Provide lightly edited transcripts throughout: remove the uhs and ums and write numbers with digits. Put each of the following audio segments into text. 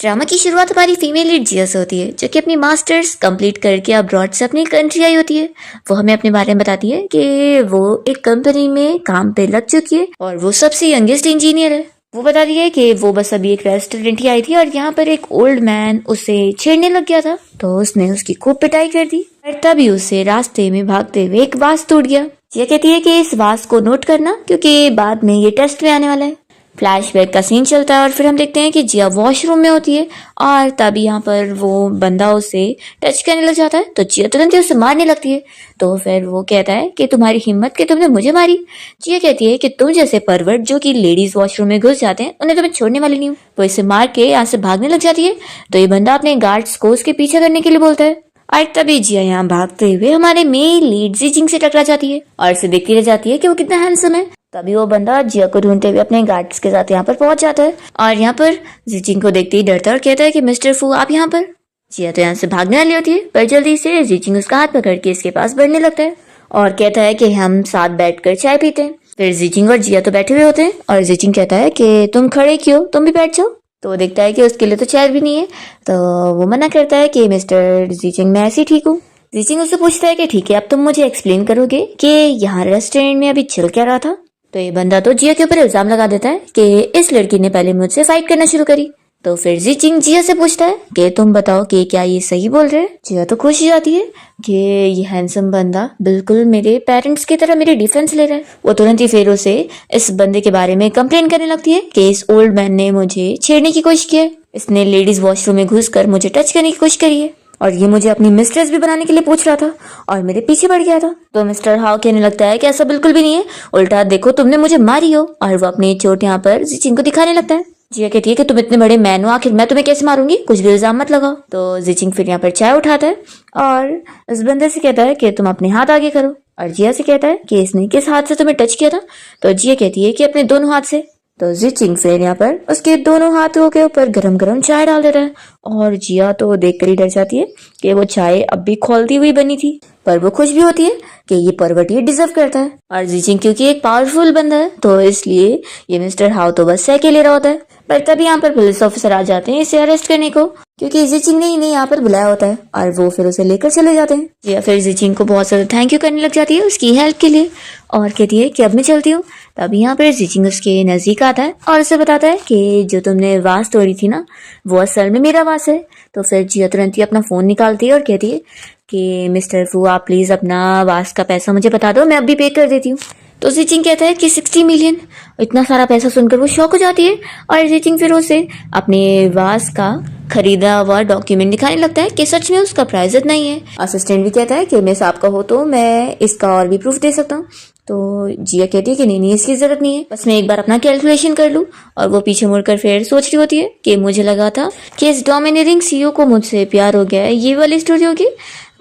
Drama की शुरुआत हमारी फीमेल लीड जिया से होती है, जो कि अपनी मास्टर्स कंप्लीट करके अब्रॉड से अपनी कंट्री आई होती है। वो हमें अपने बारे में बताती है कि वो एक कंपनी में काम पे लग चुकी है और वो सबसे यंगेस्ट इंजीनियर है। वो बताती है कि वो बस अभी एक रेस्टोरेंट ही आई थी और यहाँ पर एक ओल्ड मैन उसे छेड़ने लग गया था, तो उसने उसकी खूब पिटाई कर दी और तभी उसे रास्ते में भागते हुए एक वास टूट गया। जिया कहती है कि इस वास को नोट करना, क्योंकि बाद में ये टेस्ट में आने वाला है। फ्लैशबैक का सीन चलता है और फिर हम देखते हैं कि जिया वॉशरूम में होती है और तभी यहाँ पर वो बंदा उसे टच करने लग जाता है, तो जिया तुरंत ही उसे मारने लगती है। तो फिर वो कहता है कि तुम्हारी हिम्मत कि तुमने मुझे मारी। जिया कहती है कि तुम जैसे परवर्ट जो कि लेडीज वॉशरूम में घुस जाते हैं, उन्हें तो मैं छोड़ने वाली नहीं हूँ। वो इसे मार के यहाँ से भागने लग जाती है, तो ये बंदा अपने गार्ड्स को उसके पीछे करने के लिए बोलता है और तभी जिया यहाँ भागते हुए हमारे मेन लीड जीचिंग से टकरा जाती है और उसे देखती रह जाती है कि वो कितना हैंडसम है। तभी वो बंदा जिया को ढूंढते हुए अपने गार्ड्स के साथ यहाँ पर पहुंच जाता है और यहाँ पर जीचिंग को देखते ही डरता है और कहता है कि मिस्टर फू आप यहाँ पर। जिया तो यहाँ से भागने वाली होती है, पर जल्दी से जीचिंग उसका हाथ पकड़ के इसके पास बढ़ने लगता है और कहता है कि हम साथ बैठकर चाय पीते हैं। फिर जीचिंग और जिया तो बैठे हुए होते हैं और जीचिंग कहता है कि तुम खड़े क्यों, तुम भी बैठ जाओ। तो वो देखता है कि उसके लिए तो चेयर भी नहीं है, तो वो मना करता है कि मिस्टर जीचिंग मैं ऐसे ही ठीक हूँ। जीचिंग उससे पूछता है कि ठीक है, अब तुम मुझे एक्सप्लेन करोगे कि यहाँ रेस्टोरेंट में अभी चल क्या रहा था। तो ये बंदा तो जिया के ऊपर इल्जाम लगा देता है कि इस लड़की ने पहले मुझसे फाइट करना शुरू करी। तो फिर जीचिंग जिया से पूछता है कि तुम बताओ कि क्या ये सही बोल रहे हैं। जिया तो खुश हो जाती है कि ये हैंडसम बंदा बिल्कुल मेरे पेरेंट्स की तरह मेरी डिफेंस ले रहा है। वो तुरंत ही फिर उसे इस बंदे के बारे में कंप्लेन करने लगती है कि इस ओल्ड मैन ने मुझे छेड़ने की कोशिश की है, इसने लेडीज वॉशरूम में घुसकर मुझे टच करने की कोशिश करी है और ये मुझे अपनी मिस्ट्रेस भी बनाने के लिए पूछ रहा था और मेरे पीछे पड़ गया था। तो मिस्टर हाउ कहने लगता है कि ऐसा बिल्कुल भी नहीं है, उल्टा देखो तुमने मुझे मारी हो, और वो अपनी चोट यहाँ पर जीचिंग को दिखाने लगता है। जिया कहती है कि तुम इतने बड़े मैन हो, आखिर मैं तुम्हें कैसे मारूंगी, कुछ भी इल्जाम मत लगाओ। तो जीचिंग फिर यहाँ पर चाय उठाता है और इस बंदे से कहता है कि तुम अपने हाथ आगे करो और जिया से कहता है कि इसने किस हाथ से तुम्हें टच किया था। तो जिया कहती है कि अपने दोनों हाथ से। तो जीचिंग फिर यहाँ पर उसके दोनों हाथों के ऊपर गरम गरम चाय डाल देता है और जिया तो देखकर ही डर जाती है कि वो चाय अब भी खौलती हुई बनी थी, पर वो खुश भी होती है कि ये परवट ये डिजर्व करता है। और जीचिंग क्योंकि एक पावरफुल बंदा है तो इसलिए ये मिस्टर हाउ तो बस सह के ले रहा होता है, पर तभी यहाँ पर पुलिस ऑफिसर आ जाते हैं इसे अरेस्ट करने को, क्योंकि जीचिंग ने इन्हें यहाँ पर बुलाया होता है और वो फिर उसे लेकर चले जाते हैं। जिया फिर जीचिंग को बहुत ज्यादा थैंक यू करने लग जाती है उसकी हेल्प के लिए और कहती है कि अब मैं चलती हूँ। तभी यहाँ पर जीचिंग उसके नजदीक आता है और उसे बताता है कि जो तुमने वास तोड़ी थी ना, वो असल में मेरा वास है। तो फिर जिया तुरंत ही अपना फोन निकालती है और कहती है कि मिस्टर फू आप प्लीज अपना वास का पैसा मुझे बता दो, मैं अभी पे कर देती हूँ। तो जीचिंग कहता है कि 60 मिलियन। इतना सारा पैसा सुनकर वो शॉक हो जाती है और जीचिंग फिर उसे अपने वास का खरीदा हुआ डॉक्यूमेंट दिखाने लगता है कि सच में उसका प्राइस इतना ही है। असिस्टेंट भी कहता है कि मिस आपका हो तो मैं इसका और भी प्रूफ दे सकता हूँ। तो जिया कहती है कि नहीं इसकी जरूरत नहीं है, बस मैं एक बार अपना कैलकुलेशन कर लूँ। और वो पीछे मुड़कर फिर सोच रही होती है कि मुझे लगा था कि इस डोमिनेटिंग सीईओ को मुझसे प्यार हो गया है, ये वाली स्टोरी होगी,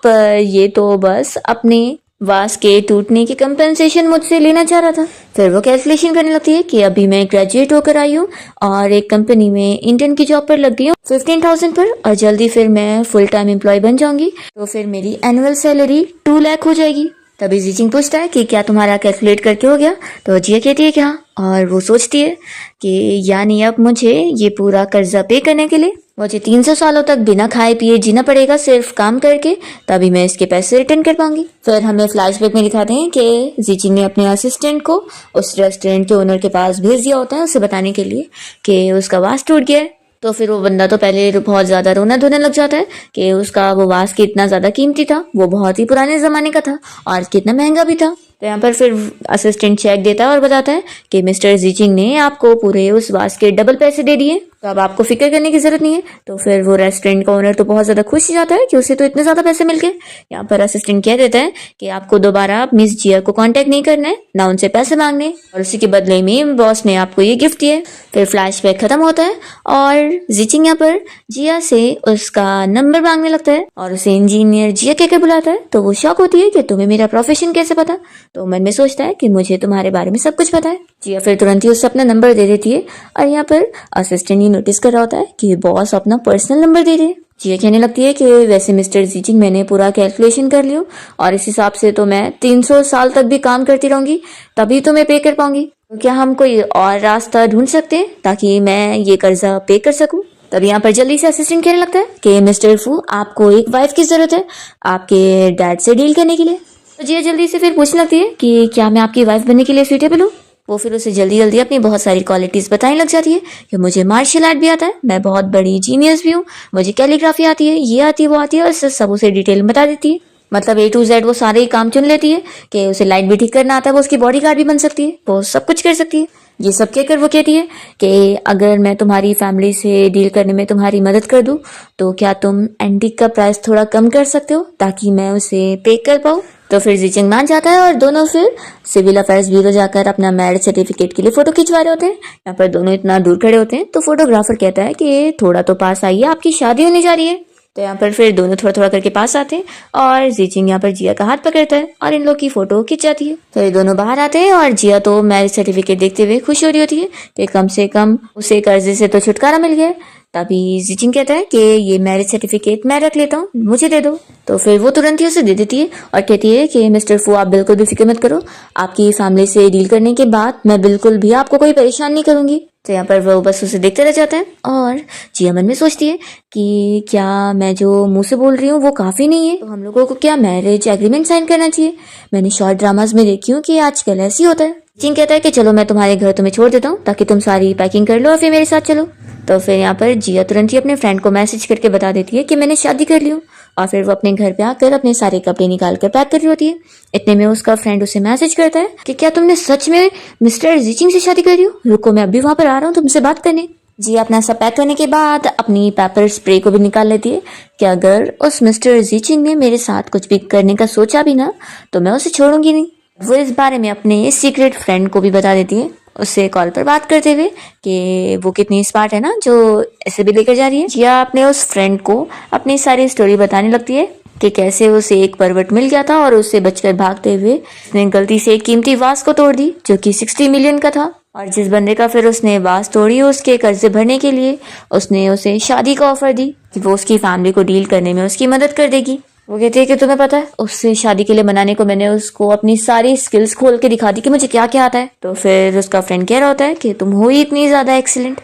पर ये तो बस अपने वास के टूटने की कंपेंसेशन मुझसे लेना चाह रहा था। फिर वो कैलकुलेशन करने लगती है कि अभी मैं ग्रेजुएट होकर आई हूँ और एक कंपनी में इंटर्न की जॉब पर लग गई हूँ 15,000 पर, और जल्दी फिर मैं फुल टाइम एम्प्लॉय बन जाऊंगी, तो फिर मेरी एनुअल सैलरी 2 लाख हो जाएगी। तभी जीचिंग पूछता है कि क्या तुम्हारा कैलकुलेट करके हो गया। तो जिया कहती है कि हाँ, और वो सोचती है कि यानी अब मुझे ये पूरा कर्जा पे करने के लिए मुझे 300 सालों तक बिना खाए पिए जीना पड़ेगा सिर्फ काम करके, तभी मैं इसके पैसे रिटर्न कर पाऊंगी। फिर हमें फ्लैशबैक में दिखाते हैं कि जीचिंग ने अपने असिस्टेंट को उस रेस्टोरेंट के ओनर के पास भेज दिया होता है उसे बताने के लिए कि उसका वास टूट गया है। तो फिर वो बंदा तो पहले बहुत ज्यादा रोना धोने लग जाता है कि उसका वो वास कितना ज्यादा कीमती था, वो बहुत ही पुराने जमाने का था और कितना महंगा भी था। तो यहाँ पर फिर असिस्टेंट चेक देता है और बताता है कि मिस्टर जीचिंग ने आपको पूरे उस वास के डबल पैसे दे दिए, तो अब आपको फिक्र करने की जरूरत नहीं है। तो फिर वो रेस्टोरेंट का ओनर तो बहुत ज्यादा खुश हो जाता है कि उसे तो इतने ज्यादा पैसे मिल गए। यहाँ पर असिस्टेंट कह देता है कि आपको दोबारा मिस जिया को कांटेक्ट नहीं करना है, ना उनसे पैसे मांगने, और उसी के बदले में बॉस ने आपको ये गिफ्ट दिया। फिर फ्लैशबैक खत्म होता है और जीचिंग यहाँ पर जिया से उसका नंबर मांगने लगता है और उसे इंजीनियर जिया कहकर बुलाता है। तो वो शॉक होती है कि तुम्हें मेरा प्रोफेशन कैसे पता। तो मन में सोचता है कि मुझे तुम्हारे बारे में सब कुछ पता है। जिया फिर तुरंत ही उससे अपना नंबर दे देती है और यहाँ पर असिस्टेंट ये नोटिस कर रहा होता है कि बॉस अपना पर्सनल नंबर दे रहे हैं। जिया कहने लगती है कि वैसे मिस्टर जीचिंग मैंने पूरा कैलकुलेशन कर लिया और इस हिसाब से तो मैं 300 साल तक भी काम करती रहूंगी तभी तो मैं पे कर पाऊंगी। तो क्या हम कोई और रास्ता ढूंढ सकते हैं ताकि मैं ये कर्जा पे कर सकूं। तब यहाँ पर जल्दी से असिस्टेंट कहने लगता है कि मिस्टर फू, आपको एक वाइफ की जरूरत है आपके डैड से डील करने के लिए। तो जिया जल्दी से फिर पूछने लगती है कि क्या मैं आपकी वाइफ बनने के लिए सूटेबल हूँ। वो फिर उसे जल्दी जल्दी अपनी बहुत सारी क्वालिटीज बताने लग जाती है कि मुझे मार्शल आर्ट भी आता है, मैं बहुत बड़ी जीनियस भी हूँ, मुझे कैलीग्राफी आती है, ये आती है, वो आती है, और सब उसे डिटेल में बता देती है। मतलब A to Z वो सारे ही काम चुन लेती है कि उसे लाइट भी ठीक करना आता है, वो उसकी बॉडी गार्ड भी बन सकती है, वो सब कुछ कर सकती है। ये सब कहकर वो कहती है कि अगर मैं तुम्हारी फैमिली से डील करने में तुम्हारी मदद कर दूं तो क्या तुम एंटीक का प्राइस थोड़ा कम कर सकते हो ताकि मैं उसे पे कर पाऊँ। तो फिर जीचिंग मान जाता है और दोनों फिर सिविल अफेयर्स ब्यूरो जाकर अपना मैरिज सर्टिफिकेट के लिए फोटो खिंचवा रहे होते हैं। यहाँ पर दोनों इतना दूर खड़े होते हैं तो फोटोग्राफर कहता है कि थोड़ा तो पास आइए, आपकी शादी होने जा रही है। तो यहाँ पर फिर दोनों थोड़ा थोड़ा करके पास आते हैं और जीचिंग यहाँ पर जिया का हाथ पकड़ता है और इन लोग की फोटो खिंच जाती है। तो ये दोनों बाहर आते हैं और जिया तो मैरिज सर्टिफिकेट देखते हुए खुश हो रही होती है कि कम से कम उसे कर्जे से तो छुटकारा मिल गया। तभी जीचिंग कहता है कि ये मैरिज सर्टिफिकेट मैं रख लेता हूँ, मुझे दे दो। तो फिर वो तुरंत ही उसे दे देती है और कहती है कि मिस्टर फू, आप बिल्कुल भी फिक्र मत करो, आपकी फैमिली से डील करने के बाद मैं बिल्कुल भी आपको कोई परेशान नहीं करूंगी। तो यहाँ पर वो बस उसे देखते रह जाता है और जिया मन में सोचती है कि क्या मैं जो मुंह से बोल रही हूँ वो काफी नहीं है, तो हम लोगों को क्या मैरिज एग्रीमेंट साइन करना चाहिए। मैंने शॉर्ट ड्रामाज में देखी हूँ कि आजकल ऐसी होता है। जिंग कहता है कि चलो मैं तुम्हारे घर तुम्हें छोड़ देता हूँ ताकि तुम सारी पैकिंग कर लो और फिर मेरे साथ चलो। तो फिर यहाँ पर जिया तुरंत ही अपने फ्रेंड को मैसेज करके बता देती है कि मैंने शादी कर ली हूँ और फिर वो अपने घर पे आकर अपने सारे कपड़े निकाल कर पैक कर रही होती है। इतने में उसका फ्रेंड उसे मैसेज करता है कि क्या तुमने सच में मिस्टर जीचिंग से शादी कर रही हो, रुको मैं अभी वहां पर आ रहा हूँ तुमसे बात करने। जिया अपना सब पैक करने के बाद अपनी पेपर स्प्रे को भी निकाल लेती है कि अगर उस मिस्टर जीचिंग ने मेरे साथ कुछ भी करने का सोचा भी ना तो मैं उसे छोड़ूंगी नहीं। वो इस बारे में अपने सीक्रेट फ्रेंड को भी बता देती है, उससे कॉल पर बात करते हुए कि वो कितनी स्मार्ट है ना जो ऐसे भी लेकर जा रही है। जिया अपने उस फ्रेंड को अपनी सारी स्टोरी बताने लगती है कि कैसे उसे एक परवट मिल गया था और उससे बचकर भागते हुए उसने गलती से एक कीमती वास को तोड़ दी जो कि 60 मिलियन का था। और जिस बंदे का फिर उसने वास तोड़ी उसके कर्जे भरने के लिए उसने उसे शादी का ऑफर दी कि वो उसकी फैमिली को डील करने में उसकी मदद कर देगी। वो कहती है कि तुम्हें पता है उससे शादी के लिए मनाने को मैंने उसको अपनी सारी स्किल्स खोल के दिखा दी कि मुझे क्या क्या आता है। तो फिर उसका फ्रेंड कह रहा होता है कि तुम हो ही इतनी ज्यादा एक्सीलेंट।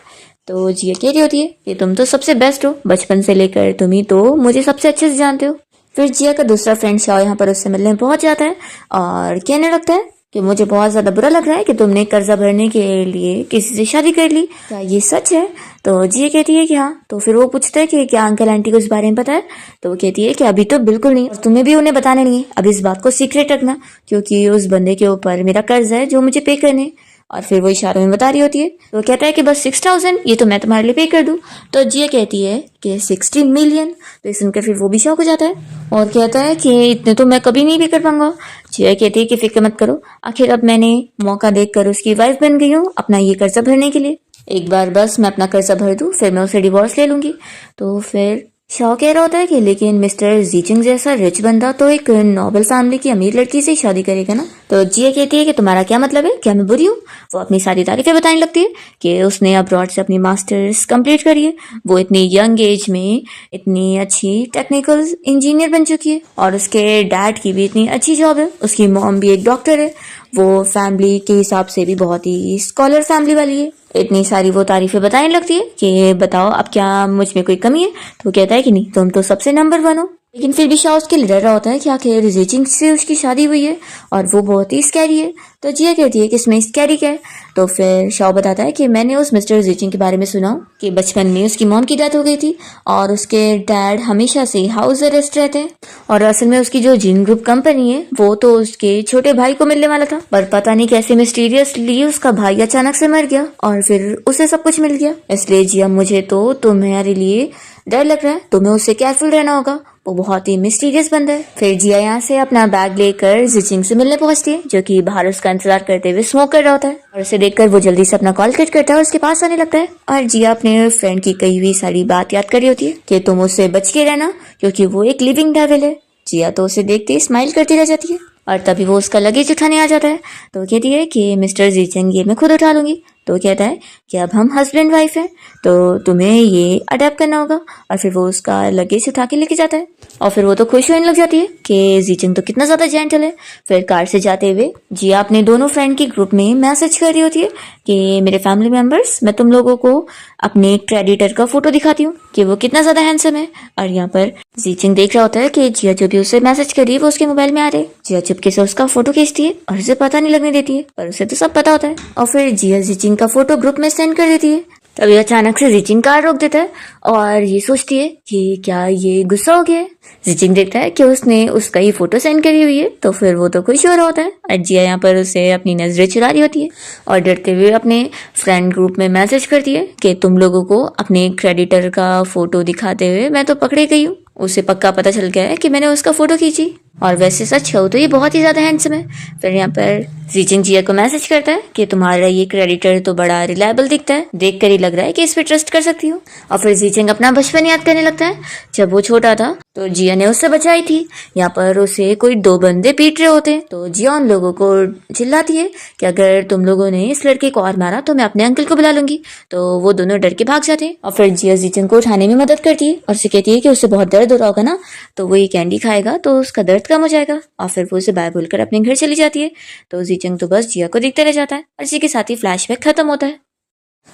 तो जिया कह रही होती है कि तुम तो सबसे बेस्ट हो, बचपन से लेकर तुम ही तो मुझे सबसे अच्छे से जानते हो। फिर जिया का दूसरा फ्रेंड शाओ यहाँ पर उससे मिलने पहुंच जाता है और कहने लगता है कि मुझे बहुत ज्यादा बुरा लग रहा है कि तुमने कर्जा भरने के लिए किसी से शादी कर ली, क्या ये सच है। तो जिया कहती है कि हाँ। तो फिर वो पूछता है कि क्या अंकल आंटी को इस बारे में पता है। तो वो कहती है कि अभी तो बिल्कुल नहीं और तुम्हें भी उन्हें बताना नहीं है, अभी इस बात को सीक्रेट रखना क्योंकि उस बंदे के ऊपर मेरा कर्ज है जो मुझे पे करने। और फिर वो इशारों में बता रही होती है। तो कहता है कि बस 6000 ये तो मैं तुम्हारे लिए पे कर दूं। तो जिया कहती है कि 60 मिलियन। तो सुनकर फिर वो भी शौक हो जाता है और कहता है कि इतने तो मैं कभी नहीं पे कर पाऊंगा। जिया कहती है कि फिक्र मत करो, आखिर अब मैंने मौका देखकर उसकी वाइफ बन गई हूँ अपना ये कर्जा भरने के लिए। एक बार बस मैं अपना कर्जा भर दूं फिर मैं उसे डिवोर्स ले लूंगी। तो फिर शाओ कह रहा होता है कि लेकिन मिस्टर जीचिंग जैसा रिच बंदा तो एक नोबल फैमिली की अमीर लड़की से शादी करेगा ना। तो जिया कहती है कि तुम्हारा क्या मतलब है, क्या मैं बुरी हूँ। वो अपनी सारी तारीफें बताने लगती है कि उसने अब्रॉड से अपनी मास्टर्स कंप्लीट करी है, वो इतनी यंग एज में इतनी अच्छी टेक्निकल इंजीनियर बन चुकी है और उसके डैड की भी इतनी अच्छी जॉब है, उसकी मॉम भी एक डॉक्टर है, वो फैमिली के हिसाब से भी बहुत ही स्कॉलर फैमिली वाली है। इतनी सारी वो तारीफें बताने लगती है कि बताओ अब क्या मुझ में कोई कमी है। तो कहता है कि नहीं, तुम तो सबसे नंबर 1 हो। लेकिन फिर भी शाह उसके लिए डर रहा होता है कि आखिर जीचिंग से उसकी शादी हुई है और वो बहुत ही स्कैरी है। तो जिया कहती है कि इसमें स्कैरी क्या है। तो फिर शाह बताता है कि मैंने उस मिस्टर जीचिंग के बारे में सुना कि बचपन में उसकी मॉम की डेथ हो गई थी और उसके डैड हमेशा से हाउस अरेस्ट रहते हैं और असल में उसकी जो जिन ग्रुप कंपनी है वो तो उसके छोटे भाई को मिलने वाला था, पर पता नहीं कैसे मिस्टीरियसली उसका भाई अचानक से मर गया और फिर उसे सब कुछ मिल गया। इसलिए जिया मुझे तो तुम्हारे लिए डर लग रहा है, तुम्हें उससे केयरफुल रहना होगा, वो बहुत ही मिस्टीरियस बंदा है। फिर जिया यहाँ से अपना बैग लेकर जीचिंग से मिलने पहुंचती है जो कि बाहर उसका इंतजार करते हुए स्मोक कर रहा होता है और उसे देखकर वो जल्दी से अपना कॉल कट करता है और उसके पास आने लगता है और जिया अपने फ्रेंड की कही हुई सारी बात याद कर रही होती है कि तुम उससे बच के रहना क्योंकि वो एक लिविंग डेविल है। जिया तो उसे देखते ही स्माइल करती रह जाती है और तभी वो उसका लगेज उठाने आ जाता है। तो कहती है कि मिस्टर जीचिंग ये मैं खुद उठा लूंगी, तो कहता है कि अब हम हस्बैंड वाइफ हैं, तो तुम्हें ये अडेप्ट करना होगा। और फिर वो उसका लगेज उठा के लेके जाता है और फिर वो तो खुश होने लग जाती है कि जीचंग तो कितना ज़्यादा जेंटल है। फिर कार से जाते हुए जिया अपने दोनों फ्रेंड के ग्रुप में मैसेज कर रही होती है कि मेरे फैमिली मेंबर्स, मैं तुम लोगों को अपने क्रेडिटर का फोटो दिखाती हूँ कि वो कितना ज़्यादा हैंडसम है। और यहाँ पर जीचंग देख रहा होता है कि जिया जो भी उसे मैसेज कर रही है वो उसके मोबाइल में आ रहे। जिया चुपके से उसका फोटो खींचती है और उसे पता नहीं लगने देती है, पर उसे तो सब पता होता है। और फिर जिया जीचिंग का फोटो ग्रुप में सेंड कर देती है। तभी अचानक से जीचिंग कार रोक देता है और ये सोचती है कि क्या ये गुस्सा हो गया है। जीचिंग देखता है कि उसने उसका ही फोटो सेंड करी हुई है, तो फिर वो तो खुश हो रहा होता है। और जिया यहाँ पर उसे अपनी नजरें चुरा रही होती है और डरते हुए अपने फ्रेंड ग्रुप में मैसेज करती है कि तुम लोगों को अपने क्रेडिटर का फोटो दिखाते हुए मैं तो पकड़ी गई हूँ। उसे पक्का पता चल गया है कि मैंने उसका फोटो खींची, और वैसे सच हो तो ये बहुत ही ज्यादा हैंडसम है। फिर यहाँ पर जीचिंग जिया को मैसेज करता है कि तुम्हारा ये क्रेडिटर तो बड़ा रिलायबल दिखता है, देख कर ही लग रहा है कि इस पे ट्रस्ट कर सकती हो। और फिर जीचिंग अपना बचपन याद करने लगता है। जब वो छोटा था तो जिया ने उससे बचाई थी। यहाँ पर उसे कोई 2 बंदे पीट रहे होते हैं, तो जिया उन लोगों को चिल्लाती है कि अगर तुम लोगों ने इस लड़के को और मारा तो मैं अपने अंकल को बुला लूंगी। तो वो दोनों डर के भाग जाते हैं और फिर जिया जीचिंग को उठाने में मदद करती है और उसे कहती है कि उसे बहुत दर्द हो रहा होगा ना, तो वो ये कैंडी खाएगा तो उसका दर्द कम हो जाएगा। और फिर वो उसे बाय बोलकर अपने घर चली जाती है। तो जीचंग तो बस जिया को देखते रह जाता है और इसी के साथ ही फ्लैशबैक खत्म होता है।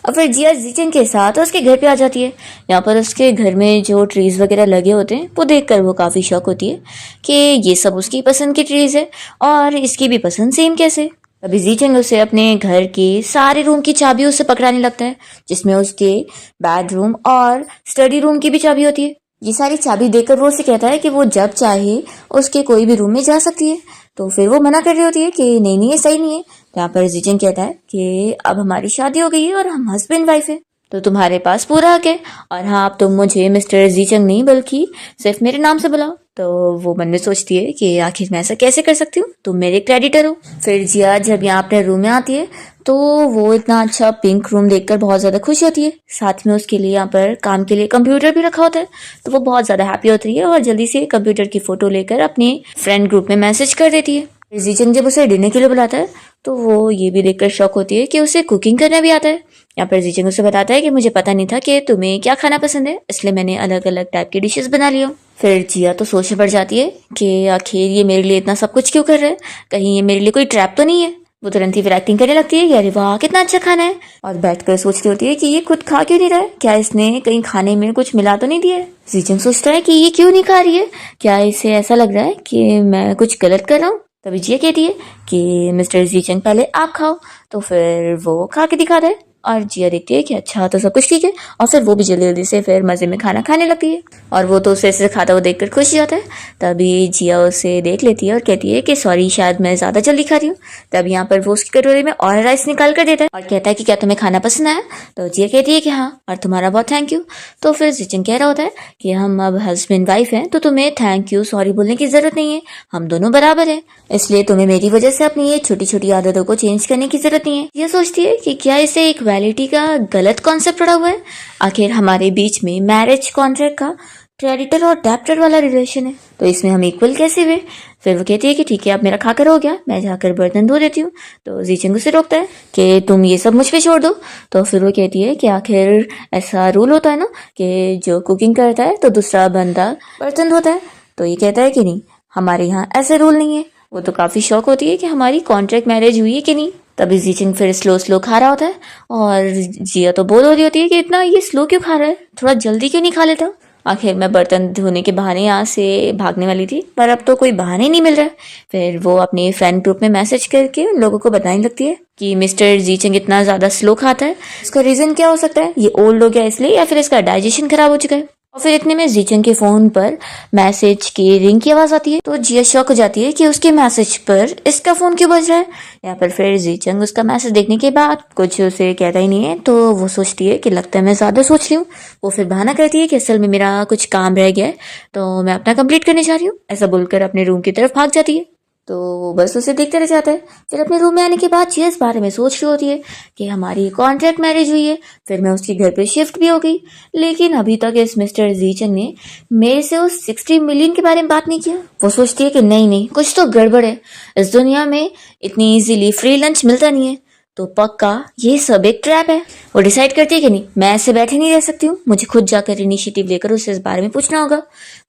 और फिर जिया जीचंग के साथ उसके घर पे आ जाती है। यहाँ पर उसके घर में जो ट्रीज वगैरह लगे होते हैं वो देखकर वो काफी शॉक होती है कि ये सब उसकी पसंद की ट्रीज है और इसकी भी पसंद सेम कैसे। अभी जीचंग उसे अपने घर के सारे रूम की चाबी उससे पकड़ाने लगता है, जिसमें उसके बेडरूम और स्टडी रूम की भी चाबी होती है। ये सारी चाबी देकर वो उसे कहता है कि वो जब चाहे उसके कोई भी रूम में जा सकती है। तो फिर वो मना कर रही होती है कि नहीं नहीं ये सही नहीं है। यहाँ पर जीचंग कहता है कि अब हमारी शादी हो गई है और हम हस्बैंड वाइफ है, तो तुम्हारे पास पूरा हक है। और हाँ, अब तुम मुझे मिस्टर जीचंग नहीं बल्कि सिर्फ मेरे नाम से बुलाओ। तो वो मन में सोचती है कि आखिर मैं ऐसा कैसे कर सकती हूँ, तुम मेरे क्रेडिटर हो। फिर जिया जब यहाँ अपने रूम में आती है तो वो इतना अच्छा पिंक रूम देखकर बहुत ज़्यादा खुश होती है। साथ में उसके लिए यहाँ पर काम के लिए कंप्यूटर भी रखा होता है, तो वो बहुत ज़्यादा हैप्पी होती है और जल्दी से कंप्यूटर की फ़ोटो लेकर अपने फ्रेंड ग्रुप में मैसेज कर देती है। जीचंग जब उसे डिनर के लिए बुलाता है तो वो ये भी देखकर शॉक होती है कि उसे कुकिंग करना भी आता है। यहाँ पर जीचंग उसे बताता है कि मुझे पता नहीं था कि तुम्हें क्या खाना पसंद है, इसलिए मैंने अलग अलग टाइप की डिशेस बना ली हूँ। फिर जिया तो सोचने पड़ जाती है कि आखिर ये मेरे लिए इतना सब कुछ क्यों कर रहा है, कहीं ये मेरे लिए कोई ट्रैप तो नहीं है। वो तुरंत ही फिर एक्टिंग करने लगती है कि अरे वाह कितना अच्छा खाना है, और बैठकर सोचती होती है कि ये खुद खा क्यों नहीं रहा है, क्या इसने कहीं खाने में कुछ मिला तो नहीं दिया है। जीचंग सोचता है कि ये क्यों नहीं खा रही है, क्या इसे ऐसा लग रहा है कि मैं कुछ गलत कर रहा हूँ। तभी जिया कहती है कि मिस्टर जीचंग पहले आप खाओ, तो फिर वो खा के दिखाता है और जिया देखती है कि अच्छा तो सब कुछ ठीक है, और फिर वो भी जल्दी जल्दी से फिर मजे में खाना खाने लगती है और वो तो उसे ऐसे खाता हुआ देखकर खुश होता है। तभी जिया उसे देख लेती है और कहती है कि सॉरी शायद मैं ज्यादा जल्दी खा रही हूँ। तब यहाँ पर वो उसकी कटोरी में और राइस निकाल कर देता है और कहता है कि क्या तुम्हें खाना पसंद आया। तो जिया कहती है कि हाँ, और तुम्हारा बहुत थैंक यू। तो फिर जीचंग कह रहा होता है कि हम अब हस्बैंड वाइफ हैं, तो तुम्हें थैंक यू सॉरी बोलने की जरूरत नहीं है, हम दोनों बराबर हैं, इसलिए तुम्हें मेरी वजह से अपनी ये छोटी छोटी आदतों को चेंज करने की जरूरत नहीं है। यह सोचती है कि क्या इसे एक वैलिडिटी का गलत कॉन्सेप्ट पड़ा हुआ है, आखिर हमारे बीच में मैरिज कॉन्ट्रैक्ट का क्रेडिटर और डेप्टर वाला रिलेशन है, तो इसमें हम इक्वल कैसे हुए। फिर वो कहती है कि ठीक है अब मेरा खाकर हो गया, मैं जाकर बर्तन धो देती हूँ। तो जीचंग उसे रोकता है कि तुम ये सब मुझ पे छोड़ दो। तो फिर वो कहती है कि आखिर ऐसा रूल होता है ना कि जो कुकिंग करता है तो दूसरा बंदा बर्तन धोता है। तो ये कहता है कि नहीं, हमारे यहाँ ऐसे रूल नहीं है। वो तो काफी शौक होती है कि हमारी कॉन्ट्रैक्ट मैरिज हुई है कि नहीं। तभी जीचंग फिर स्लो स्लो खा रहा होता है और जिया तो बोल हो रही होती है कि इतना ये स्लो क्यों खा रहा है, थोड़ा जल्दी क्यों नहीं खा लेता। आखिर मैं बर्तन धोने के बहाने यहाँ से भागने वाली थी, पर अब तो कोई बहाने नहीं मिल रहा है। फिर वो अपने फ्रेंड ग्रुप में मैसेज करके उन लोगों को बताने लगती है कि मिस्टर जीचंग इतना ज्यादा स्लो खाता है, इसका रीजन क्या हो सकता है, ये ओल्ड हो गया इसलिए या फिर इसका डाइजेशन खराब हो चुका है। और फिर इतने में जीचंग के फोन पर मैसेज की रिंग की आवाज आती है। तो जिया शॉक हो जाती है कि उसके मैसेज पर इसका फोन क्यों बज रहा है। यहाँ पर फिर जीचंग उसका मैसेज देखने के बाद कुछ उसे कहता ही नहीं है, तो वो सोचती है कि लगता है मैं ज्यादा सोच रही हूँ। वो फिर बहाना करती है कि असल में मेरा कुछ काम रह गया है तो मैं अपना कंप्लीट करने जा रही हूँ, ऐसा बोलकर अपने रूम की तरफ भाग जाती है। तो वो बस उसे देखते रह जाता है। फिर अपने रूम में आने के बाद जिया इस बारे में सोच रही होती है कि हमारी कॉन्ट्रैक्ट मैरिज हुई है, फिर मैं उसके घर पे शिफ्ट भी हो गई, लेकिन अभी तक इस मिस्टर जीचंग ने मेरे से उस 60 मिलियन के बारे में बात नहीं किया। वो सोचती है कि नहीं नहीं कुछ तो गड़बड़ है, इस दुनिया में इतनी इजीली फ्री लंच मिलता नहीं है। तो पक्का ये सब एक ट्रैप है। वो डिसाइड करती है कि नहीं, मैं ऐसे बैठे नहीं रह सकती हूँ, मुझे खुद जाकर इनिशिएटिव लेकर उससे इस बारे में पूछना होगा।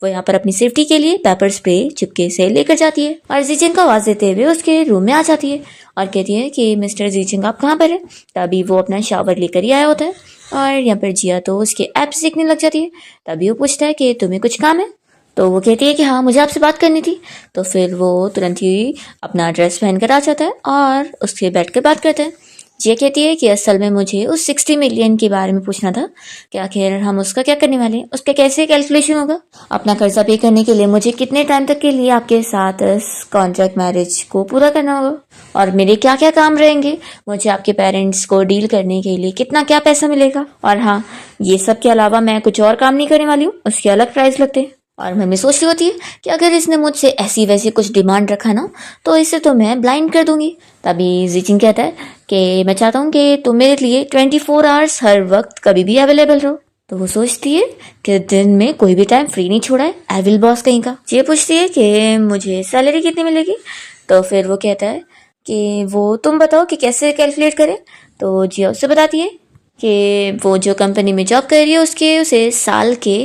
वो यहाँ पर अपनी सेफ्टी के लिए पेपर स्प्रे चुपके से लेकर जाती है और जीचेंग को आवाज देते हुए उसके रूम में आ जाती है और कहती है कि मिस्टर जीचेंग आप कहाँ पर है। तभी वो अपना शावर लेकर ही आया होता है और यहाँ पर जिया तो उसके एप्स देखने लग जाती है। तभी वो पूछता है कि तुम्हें कुछ काम है। तो वो कहती है कि हाँ मुझे आपसे बात करनी थी। तो फिर वो तुरंत ही अपना ड्रेस पहनकर आ जाता है और उससे बैठ कर बात करते हैं। जिया कहती है कि असल में मुझे उस 60 मिलियन के बारे में पूछना था कि आखिर हम उसका क्या करने वाले हैं, उसका कैसे कैलकुलेशन होगा, अपना कर्जा पे करने के लिए मुझे कितने टाइम तक के लिए आपके साथ इस कॉन्ट्रैक्ट मैरिज को पूरा करना होगा और मेरे क्या क्या काम रहेंगे, मुझे आपके पेरेंट्स को डील करने के लिए कितना क्या पैसा मिलेगा, और हाँ ये सब के अलावा मैं कुछ और काम नहीं करने वाली हूँ, उसके अलग प्राइस लगते हैं। और मम्मी सोच रही होती है कि अगर इसने मुझसे ऐसी वैसी कुछ डिमांड रखा ना तो इसे तो मैं ब्लाइंड कर दूंगी। तभी जीचिंग कहता है कि मैं चाहता हूँ कि तुम मेरे लिए 24 आवर्स हर वक्त कभी भी अवेलेबल रहो। तो वो सोचती है कि दिन में कोई भी टाइम फ्री नहीं छोड़ा है एविल बॉस कहीं का। ये पूछती है कि मुझे सैलरी कितनी मिलेगी। तो फिर वो कहता है कि वो तुम बताओ कि कैसे कैलकुलेट करें। तो जिया उससे बताती है कि वो जो कंपनी में जॉब कर रही है उसके उसे साल के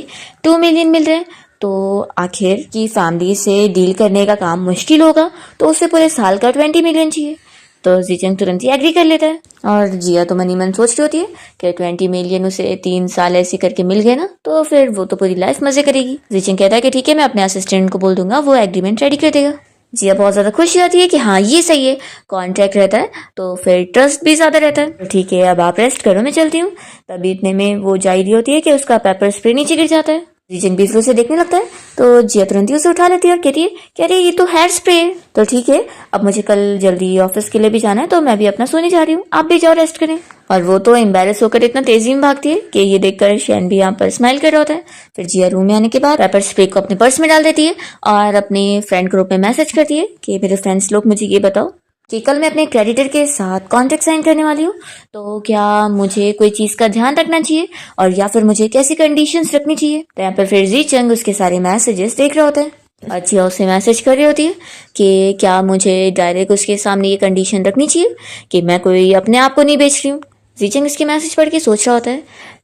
2 मिलियन मिल रहे हैं, तो आखिर की फैमिली से डील करने का काम मुश्किल होगा तो उसे पूरे साल का 20 मिलियन चाहिए। तो जीचंग तुरंत ही एग्री कर लेता है और जिया तो मनी मन सोच रही होती है कि 20 मिलियन उसे 3 साल ऐसे करके मिल गए ना तो फिर वो तो पूरी लाइफ मजे करेगी। जीचंग कहता है कि ठीक है मैं अपने असिस्टेंट को बोल दूंगा, वो एग्रीमेंट रेडी कर देगा। जिया बहुत ज्यादा खुश हो जाती है कि हाँ ये सही है, कॉन्ट्रैक्ट रहता है तो फिर ट्रस्ट भी ज्यादा रहता है। तो ठीक है अब आप रेस्ट करो, मैं चलती हूँ। तभी इतने में वो जा रही होती है कि उसका पेपर स्प्रे नीचे गिर जाता है। जीचंग भी से देखने लगता है तो जिया तुरंत ही उसे उठा लेती है और कहती है कि अरे ये तो हेयर स्प्रे है। तो ठीक है अब मुझे कल जल्दी ऑफिस के लिए भी जाना है तो मैं भी अपना सोने जा रही हूँ, आप भी जाओ रेस्ट करें। और वो तो एम्बेरस होकर इतना तेजी में भागती है कि ये देखकर शैन भी यहाँ पर स्माइल कर रहा होता है। फिर जिया रूम में आने के बाद पेपर स्प्रे को अपने पर्स में डाल देती है और अपने फ्रेंड ग्रुप में मैसेज करती है कि मेरे फ्रेंड्स लोग मुझे ये बताओ कि कल मैं अपने क्रेडिटर के साथ कॉन्ट्रैक्ट साइन करने वाली हूँ, तो क्या मुझे कोई चीज का ध्यान रखना चाहिए और या फिर मुझे कैसी कंडीशंस रखनी चाहिए। तो यहाँ पर फिर जीचंग उसके सारे मैसेजेस देख रहे होते हैं। अच्छी उसे मैसेज कर रही होती है कि क्या मुझे डायरेक्ट उसके सामने ये कंडीशन रखनी चाहिए कि मैं कोई अपने आप को नहीं बेच रही हूँ। जीचंग इसके मैसेज पढ़ के सोच रहा होता है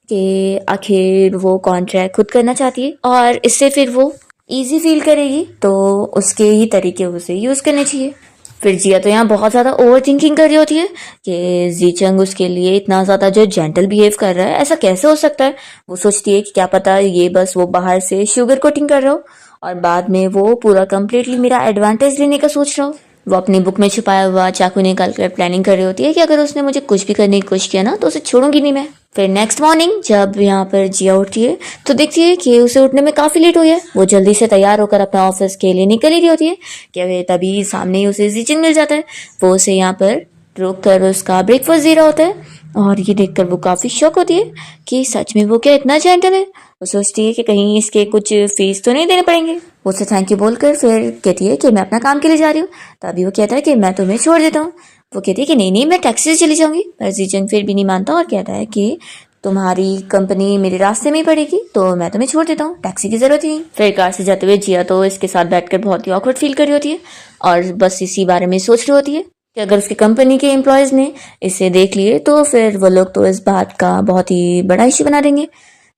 कि आखिर वो कॉन्ट्रैक्ट खुद करना चाहती है और इससे फिर वो ईजी फील करेगी तो उसके ही तरीके उसे यूज करने चाहिए। फिर जिया तो यहाँ बहुत ज्यादा ओवर थिंकिंग कर रही होती है कि जीचंग उसके लिए इतना ज्यादा जो जेंटल बिहेव कर रहा है ऐसा कैसे हो सकता है। वो सोचती है कि क्या पता ये बस वो बाहर से शुगर कोटिंग कर रहा हो और बाद में वो पूरा कंप्लीटली मेरा एडवांटेज लेने का सोच रहा हो। वो अपनी बुक में छुपाया हुआ चाकू निकाल कर प्लानिंग कर रही होती है कि अगर उसने मुझे कुछ भी करने की कोशिश किया ना तो उसे छोड़ूंगी नहीं मैं। फिर नेक्स्ट मॉर्निंग जब यहाँ पर जिया उठती है तो देखती है कि उसे उठने में काफी लेट हो गया। वो जल्दी से तैयार होकर अपना ऑफिस के लिए निकल ही रही होती है कि तभी सामने ही उसे जीचंग मिल जाता है। वो उसे यहाँ पर रोक कर उसका ब्रेकफास्ट दे रहा होता है और ये देखकर वो काफी शॉक होती है कि सच में वो क्या इतना जेंटल है। वो सोचती है कि कहीं इसके कुछ फीस तो नहीं देने पड़ेंगे। वो उसे थैंक यू बोलकर फिर कहती है कि मैं अपना काम के लिए जा रही हूँ। तभी वो कहता है कि मैं तुम्हें छोड़ देता हूँ। वो कहती है कि नहीं नहीं मैं टैक्सी से चली जाऊंगी, पर जीचंग फिर भी नहीं मानता और कहता है कि तुम्हारी कंपनी मेरे रास्ते में ही पड़ेगी तो मैं तुम्हें छोड़ देता हूँ, टैक्सी की जरूरत ही नहीं। फिर कार से जाते हुए जिया तो इसके साथ बैठकर बहुत ही ऑकवर्ड फील कर रही होती है और बस इसी बारे में सोच रही होती है कि अगर उसकी कंपनी के एम्प्लॉयज ने इसे देख लिए तो फिर वो लोग तो इस बात का बहुत ही बड़ा इश्यू बना देंगे।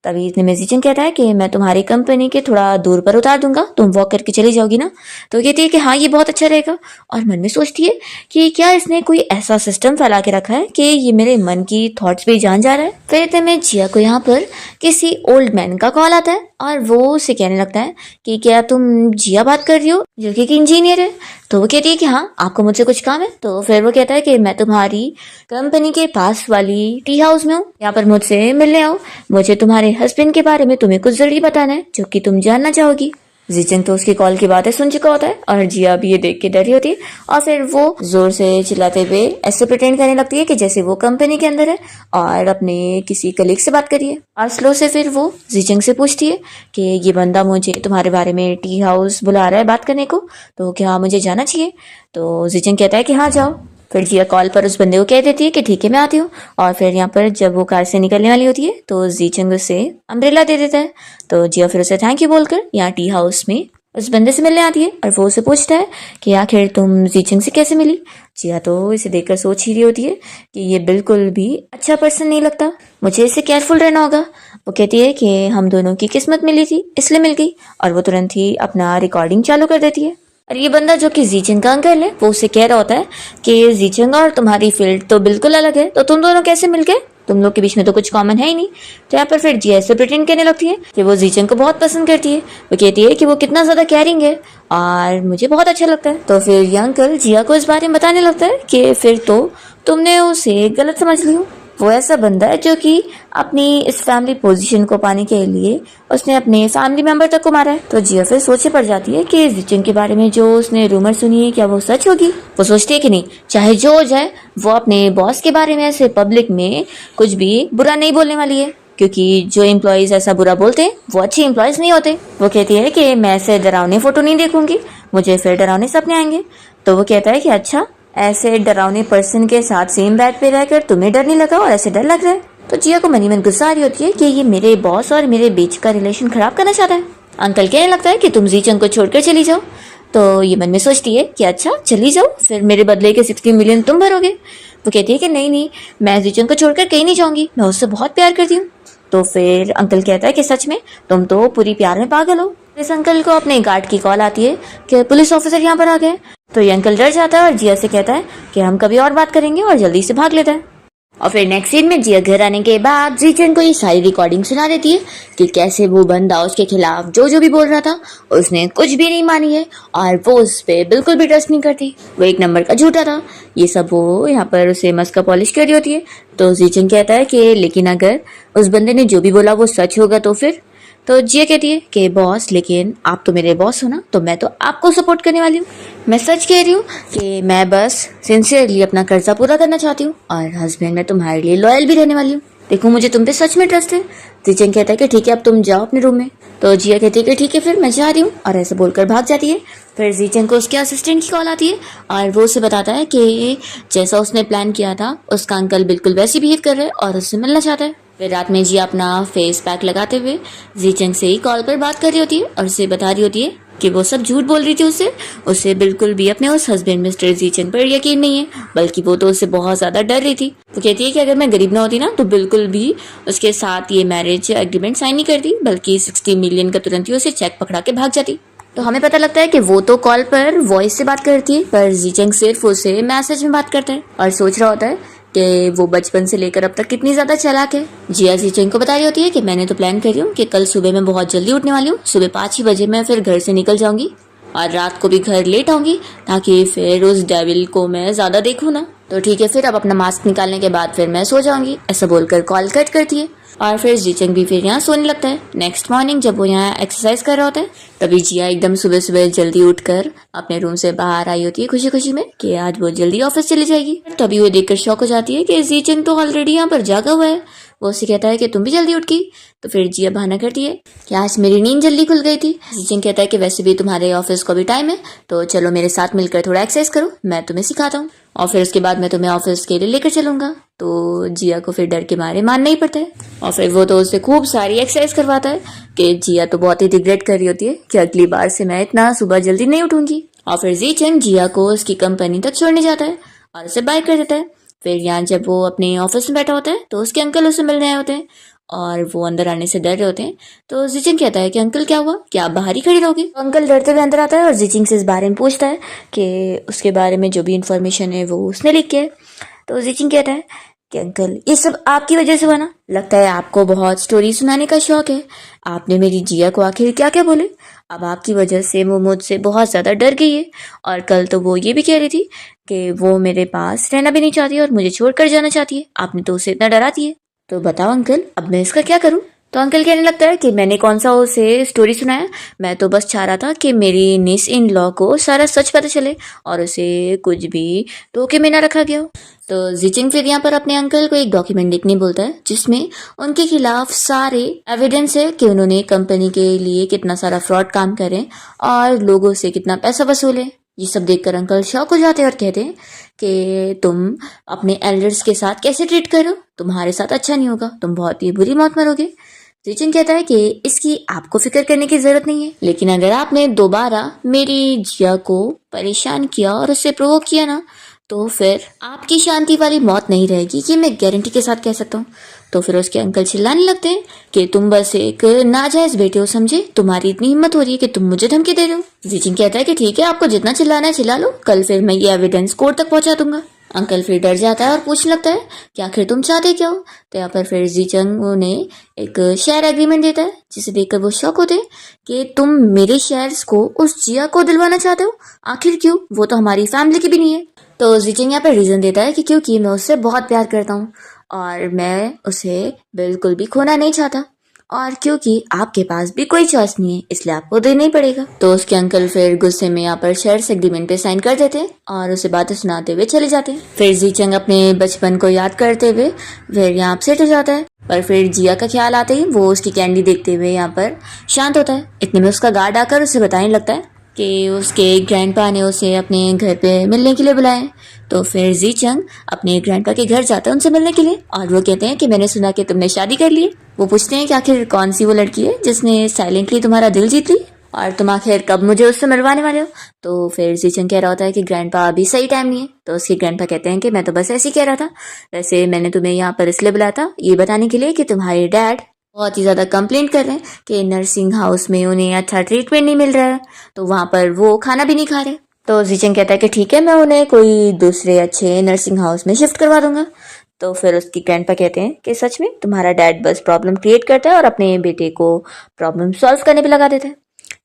तभी इतने में जीचंग कहता है कि मैं तुम्हारी कंपनी के थोड़ा दूर पर उतार दूंगा, तुम वॉक करके चली जाओगी ना। तो कहती है कि हाँ ये बहुत अच्छा रहेगा और मन में सोचती है कि क्या इसने कोई ऐसा सिस्टम फैला के रखा है कि ये मेरे मन की थॉट्स भी जान जा रहा है। फिर इतने में जिया को यहाँ पर किसी ओल्ड मैन का कॉल आता है और वो उसे कहने लगता है कि क्या तुम जिया बात कर रही हो जो कि एक इंजीनियर है। तो वो कहती है कि हाँ आपको मुझसे कुछ काम है। तो फिर वो कहता है कि मैं तुम्हारी कंपनी के पास वाली टी हाउस में हूँ, यहाँ पर मुझसे मिलने आओ, मुझे तुम्हारे हस्बैंड के बारे में तुम्हें कुछ जरूरी बताना है जो कि तुम जानना चाहोगी। जीचंग तो उसकी कॉल की बातें सुन चुका होता है और जिया भी ये देख के डरी होती है और फिर वो जोर से चिल्लाते हुए ऐसे प्रिटेंड करने लगती है कि जैसे वो कंपनी के अंदर है और अपने किसी कलीग से बात करिए। और स्लो से फिर वो जीचंग से पूछती है कि ये बंदा मुझे तुम्हारे बारे में टी हाउस बुला रहा है बात करने को, तो क्या मुझे जाना चाहिए। तो जीचंग कहता है कि हाँ जाओ। फिर जिया कॉल पर उस बंदे को कह देती है कि ठीक है मैं आती हूँ और फिर यहाँ पर जब वो कार से निकलने वाली होती है तो जीचंग उसे अम्ब्रेला दे देता है। तो जिया फिर उसे थैंक यू बोलकर यहाँ टी हाउस में उस बंदे से मिलने आती है और वो उसे पूछता है कि आखिर तुम जीचंग से कैसे मिली। जिया तो इसे देखकर सोच ही रही होती है कि ये बिल्कुल भी अच्छा पर्सन नहीं लगता, मुझे इससे केयरफुल रहना होगा। वो कहती है कि हम दोनों की किस्मत मिली थी इसलिए मिल गई, और वो तुरंत ही अपना रिकॉर्डिंग चालू कर देती है। और ये बंदा जो कि जीचंग का अंकल है वो उसे कह रहा होता है कि जीचंग और तुम्हारी फील्ड तो बिल्कुल अलग है, तो तुम दोनों कैसे मिल गए, तुम लोग के बीच में तो कुछ कॉमन है ही नहीं। तो यहाँ पर फिर जिया ऐसे प्रिटेंड करने लगती है कि वो जीचंग को बहुत पसंद करती है। वो कहती है कि वो कितना ज्यादा केयरिंग है और मुझे बहुत अच्छा लगता है। तो फिर ये अंकल जिया को इस बारे में बताने लगता है कि फिर तो तुमने उसे गलत समझ ली हो, वो ऐसा बंदा है जो कि अपनी इस फैमिली पोजीशन को पाने के लिए उसने अपने फैमिली मेंबर तक को मारा है। तो जिया फिर सोचे पड़ जाती है कि जीचंग के बारे में जो उसने रूमर सुनी है क्या वो सच होगी। वो सोचती है कि नहीं, चाहे जो हो जाए वो अपने बॉस के बारे में ऐसे पब्लिक में कुछ भी बुरा नहीं बोलने वाली है, क्योंकि जो एम्प्लॉयज ऐसा बुरा बोलते हैं वो अच्छे एम्प्लॉयज नहीं होते। वो कहती है कि मैं ऐसे डरावने फोटो नहीं देखूंगी, मुझे फिर डरावने सपने आएंगे। तो वो कहता है कि अच्छा, ऐसे डरावने पर्सन के साथ सेम बेड पे रहकर तुम्हें डर नहीं लगा और ऐसे डर लग रहा है। तो जिया को मनी मन गुस्सा आ रही होती है कि ये मेरे बॉस और मेरे बीच का रिलेशन खराब करना चाहता है। अंकल कहने लगता है कि तुम जीचंग को छोड़कर चली जाओ। तो ये मन में सोचती है कि अच्छा चली जाओ, फिर मेरे बदले के 60 मिलियन तुम भरोगे। वो कहती है कि नहीं नहीं, मैं जीचंग को छोड़कर कहीं नहीं जाऊंगी, मैं उससे बहुत प्यार करती हूँ। तो फिर अंकल कहता है कि सच में तुम तो पूरी प्यार में पागल हो। इस अंकल को अपने गार्ड की कॉल आती है कि पुलिस ऑफिसर यहाँ पर आ गए। तो ये अंकल डर जाता है और जिया से कहता है कि हम कभी और बात करेंगे, और जल्दी से भाग लेता है। और फिर नेक्स्ट सीन में जिया घर आने के बाद जीचंग को ये सारी रिकॉर्डिंग सुना देती है कि कैसे वो बंदा उसके खिलाफ जो जो भी बोल रहा था उसने कुछ भी नहीं मानी है और वो उस पर बिल्कुल भी ट्रस्ट नहीं करती, वो एक नंबर का झूठा था। ये सब वो यहाँ पर उसे मस्का पॉलिश कर रही होती है। तो जीचंग कहता है कि लेकिन अगर उस बंदे ने जो भी बोला वो सच होगा तो फिर। तो जिया कहती है कि बॉस, लेकिन आप तो मेरे बॉस हो ना, तो मैं तो आपको सपोर्ट करने वाली हूँ। मैं सच कह रही हूँ कि मैं बस सिंसियरली अपना कर्जा पूरा करना चाहती हूँ और हस्बैंड मैं तुम्हारे लिए लॉयल भी रहने वाली हूँ। देखो मुझे तुम पे सच में ट्रस्ट है। जीचंग कहता है कि ठीक है अब तुम जाओ अपने रूम में। तो जिया कहती है कि ठीक है फिर मैं जा रही हूँ, और ऐसे बोलकर भाग जाती है। फिर जीचंग को उसके असिस्टेंट की कॉल आती है और वो उसे बताता है कि जैसा उसने प्लान किया था उसका अंकल बिल्कुल वैसे बिहेव कर रहा है और उससे मिलना चाहता है। फिर रात में जिया अपना फेस पैक लगाते हुए जीचंग से ही कॉल पर बात कर रही होती है और उसे बता रही होती है कि वो सब झूठ बोल रही थी। उसे बिल्कुल भी अपने उस हस्बैंड मिस्टर जीचंग पर यकीन नहीं है, बल्कि वो तो उससे बहुत ज्यादा डर रही थी। वो कहती है कि अगर मैं गरीब ना होती ना तो बिल्कुल भी उसके साथ ये मैरिज एग्रीमेंट साइन नहीं करती, बल्कि 60 मिलियन का तुरंत ही उसे चेक पकड़ा के भाग जाती। तो हमें पता लगता है कि वो तो कॉल पर वॉइस से बात करती है, पर जीचंग सिर्फ उसे मैसेज में बात करता है और सोच रहा होता है कि वो बचपन से लेकर अब तक कितनी ज्यादा चालाक है। जिया जीचंग को बता रही होती है कि मैंने तो प्लान कर रही हूँ कि कल सुबह मैं बहुत जल्दी उठने वाली हूँ, सुबह 5 ही बजे मैं फिर घर से निकल जाऊंगी और रात को भी घर लेट आऊंगी ताकि फिर उस डेविल को मैं ज्यादा देखूँ ना। तो ठीक है फिर अब अपना मास्क निकालने के बाद फिर मैं सो जाऊंगी, ऐसा बोलकर कॉल कट करती है। और फिर जीचंग भी फिर यहाँ सोने लगता है। नेक्स्ट मॉर्निंग जब वो यहाँ एक्सरसाइज कर रहा होता है तभी जिया एकदम सुबह सुबह जल्दी उठकर अपने रूम से बाहर आई होती है खुशी खुशी में कि आज वो जल्दी ऑफिस चली जाएगी। तभी वो देखकर शॉक हो जाती है कि जीचंग तो ऑलरेडी यहाँ पर जागा हुआ है। वो उसे कहता है कि तुम भी जल्दी उठ गई। तो फिर जिया बहाना करती है कि आज मेरी नींद जल्दी खुल गई थी। जीचंग कहता है कि वैसे भी तुम्हारे ऑफिस को भी टाइम है, तो चलो मेरे साथ मिलकर थोड़ा एक्सरसाइज करो, मैं तुम्हें सिखाता हूँ और फिर उसके बाद मैं तुम्हें ऑफिस के लिए लेकर चलूंगा। तो जिया को फिर डर के मारे मानना ही पड़ता है और फिर वो तो उससे खूब सारी एक्सरसाइज करवाता है कि जिया तो बहुत ही रिग्रेट कर रही होती है कि अगली बार से मैं इतना सुबह जल्दी नहीं उठूंगी। और फिर जीचंग जिया को उसकी कंपनी तक छोड़ने जाता है और उसे बाय कर देता है। फिर यहाँ जब वो अपने ऑफिस में बैठा होता है तो उसके अंकल उसे मिलने आए होते हैं और वो अंदर आने से डर रहे होते हैं। तो जीचंग कहता है कि अंकल क्या हुआ, क्या आप बाहर ही खड़ी रहोगे। तो अंकल डरते हुए अंदर आता है और जीचंग से इस बारे में पूछता है कि उसके बारे में जो भी इंफॉर्मेशन है वो उसने लिख के है। तो जीचंग कहता है कि अंकल ये सब आपकी वजह से बना, लगता है आपको बहुत स्टोरी सुनाने का शौक है। आपने मेरी जिया को आखिर क्या क्या बोले, अब आपकी वजह से वो मुझसे बहुत ज्यादा डर गई है और कल तो वो ये भी कह रही थी कि वो मेरे पास रहना भी नहीं चाहती और मुझे छोड़कर जाना चाहती है। आपने तो उसे इतना डराती है, तो बताओ अंकल अब मैं इसका क्या करूं। तो अंकल कहने लगता है कि मैंने कौन सा उसे स्टोरी सुनाया, मैं तो बस चाह रहा था कि मेरी निस इन लॉ को सारा सच पता चले और उसे कुछ भी धोखे में ना रखा गया हो। तो जीचंग फिर यहाँ पर अपने अंकल को एक डॉक्यूमेंट लिखने बोलता है जिसमें उनके खिलाफ सारे एविडेंस है कि उन्होंने कंपनी के लिए कितना सारा फ्रॉड काम करे और लोगों से कितना पैसा वसूले। ये सब देखकर अंकल शॉक हो जाते हैं और कहते हैं कि तुम अपने एल्डर्स के साथ कैसे ट्रीट करो, तुम्हारे साथ अच्छा नहीं होगा, तुम बहुत ही बुरी मौत मरोगे। जिचिंग कहता है कि इसकी आपको फिक्र करने की जरूरत नहीं है, लेकिन अगर आपने दोबारा मेरी जिया को परेशान किया और उसे प्रोवोक किया ना, तो फिर आपकी शांति वाली मौत नहीं रहेगी, ये मैं गारंटी के साथ कह सकता हूँ। तो फिर उसके अंकल चिल्लाने लगते हैं कि तुम बस एक नाजायज बेटे हो, समझे? तुम्हारी इतनी हिम्मत हो रही है कि तुम मुझे धमकी दे रहे हो। जिचिंग कहता है कि ठीक है, आपको जितना चिल्लाना है चिल्ला लो, कल फिर मैं ये एविडेंस कोर्ट तक पहुंचा दूंगा। अंकल फिर डर जाता है और पूछने लगता है कि आखिर तुम चाहते क्या हो? तो यहाँ पर फिर जीचंग उन्हें एक शेयर एग्रीमेंट देता है, जिसे देखकर वो शॉक होते हैं कि तुम मेरे शेयर्स को उस जिया को दिलवाना चाहते हो? आखिर क्यों? वो तो हमारी फैमिली की भी नहीं है। तो जीचंग यहाँ पर रीजन देता है कि क्योंकि मैं उससे बहुत प्यार करता हूँ और मैं उसे बिल्कुल भी खोना नहीं चाहता, और क्योंकि आपके पास भी कोई चॉइस नहीं है इसलिए आपको देना ही पड़ेगा। तो उसके अंकल फिर गुस्से में यहाँ पर शेयर्स एग्रीमेंट पे साइन कर देते हैं और उसे बातें सुनाते हुए चले जाते हैं। फिर जीचंग अपने बचपन को याद करते हुए फिर यहाँ अपसेट हो जाता है, पर फिर जिया का ख्याल आते ही वो उसकी कैंडी देखते हुए यहाँ पर शांत होता है। इतने में उसका गार्ड आकर उसे बताने लगता है कि उसके ग्रैंडपा ने उसे अपने घर पे मिलने के लिए बुलाया है। तो फिर जीचंग अपने ग्रैंडपा के घर जाता है उनसे मिलने के लिए, और वो कहते हैं कि मैंने सुना कि तुमने शादी कर ली है। वो पूछते हैं कि आखिर कौन सी वो लड़की है जिसने साइलेंटली तुम्हारा दिल जीत ली, और तुम आखिर कब मुझे उससे मिलवाने वाले हो? तो फिर जीचंग कह रहा होता है कि ग्रैंडपा अभी सही टाइम नहीं है। तो उसके ग्रैंडपा कहते हैं कि मैं तो बस ऐसे ही कह रहा था, वैसे मैंने तुम्हें यहाँ पर इसलिए बुलाया था ये बताने के लिए कि तुम्हारे डैड बहुत ही ज्यादा कंप्लेंट कर रहे हैं कि नर्सिंग हाउस में उन्हें अच्छा ट्रीटमेंट नहीं मिल रहा है, तो वहां पर वो खाना भी नहीं खा रहे। तो जीचंग कहता है कि ठीक है, मैं उन्हें कोई दूसरे अच्छे नर्सिंग हाउस में शिफ्ट करवा दूंगा। तो फिर उसकी ग्रैंडपा कहते हैं कि सच में तुम्हारा डैड बस प्रॉब्लम क्रिएट करता है और अपने बेटे को प्रॉब्लम सॉल्व करने पे लगा देता है।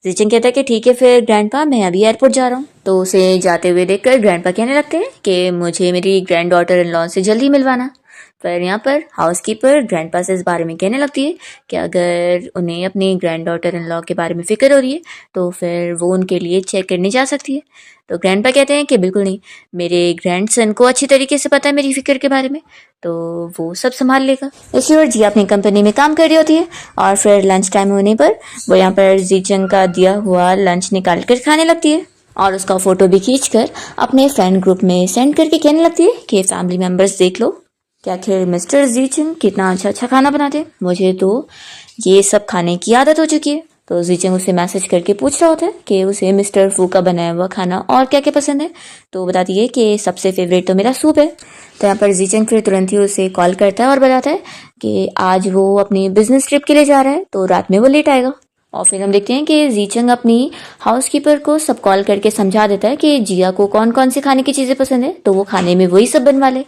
जीचंग कहता है कि ठीक है फिर ग्रैंडपा, मैं अभी एयरपोर्ट जा रहा हूँ। तो उसे जाते हुए देखकर ग्रैंडपा कहने लगते हैं कि मुझे मेरी ग्रैंड डॉटर इन लॉ से जल्दी मिलवाना। फिर यहाँ पर हाउसकीपर ग्रैंडपा से इस बारे में कहने लगती है कि अगर उन्हें अपनी ग्रैंड डॉटर इन लॉ के बारे में फिक्र हो रही है तो फिर वो उनके लिए चेक करने जा सकती है। तो ग्रैंडपा कहते हैं कि बिल्कुल नहीं, मेरे ग्रैंडसन को अच्छी तरीके से पता है मेरी फिक्र के बारे में, तो वो सब संभाल लेगा। इसी ओर जी अपनी कंपनी में काम कर रही होती है, और फिर लंच टाइम होने पर वो यहाँ पर जीचंग का दिया हुआ लंच निकाल कर खाने लगती है, और उसका फोटो भी खींचकर अपने फ्रेंड ग्रुप में सेंड करके कहने लगती है कि फैमिली मेंबर्स देख लो कि आखिर मिस्टर जीचंग कितना अच्छा अच्छा खाना बनाते हैं, मुझे तो ये सब खाने की आदत हो चुकी है। तो जीचंग उसे मैसेज करके पूछ रहा होता है कि उसे मिस्टर फू का बनाया हुआ खाना और क्या क्या पसंद है। तो बताती है कि सबसे फेवरेट तो मेरा सूप है। तो यहाँ पर जीचंग फिर तुरंत ही उसे कॉल करता है और बताता है कि आज वो अपनी बिजनेस ट्रिप के लिए जा रहा है, तो रात में वो लेट आएगा। और फिर हम देखते हैं कि जीचंग अपनी हाउसकीपर को सब कॉल करके समझा देता है कि जिया को कौन कौन सी खाने की चीजें पसंद है, तो वो खाने में वही सब बनवा ले।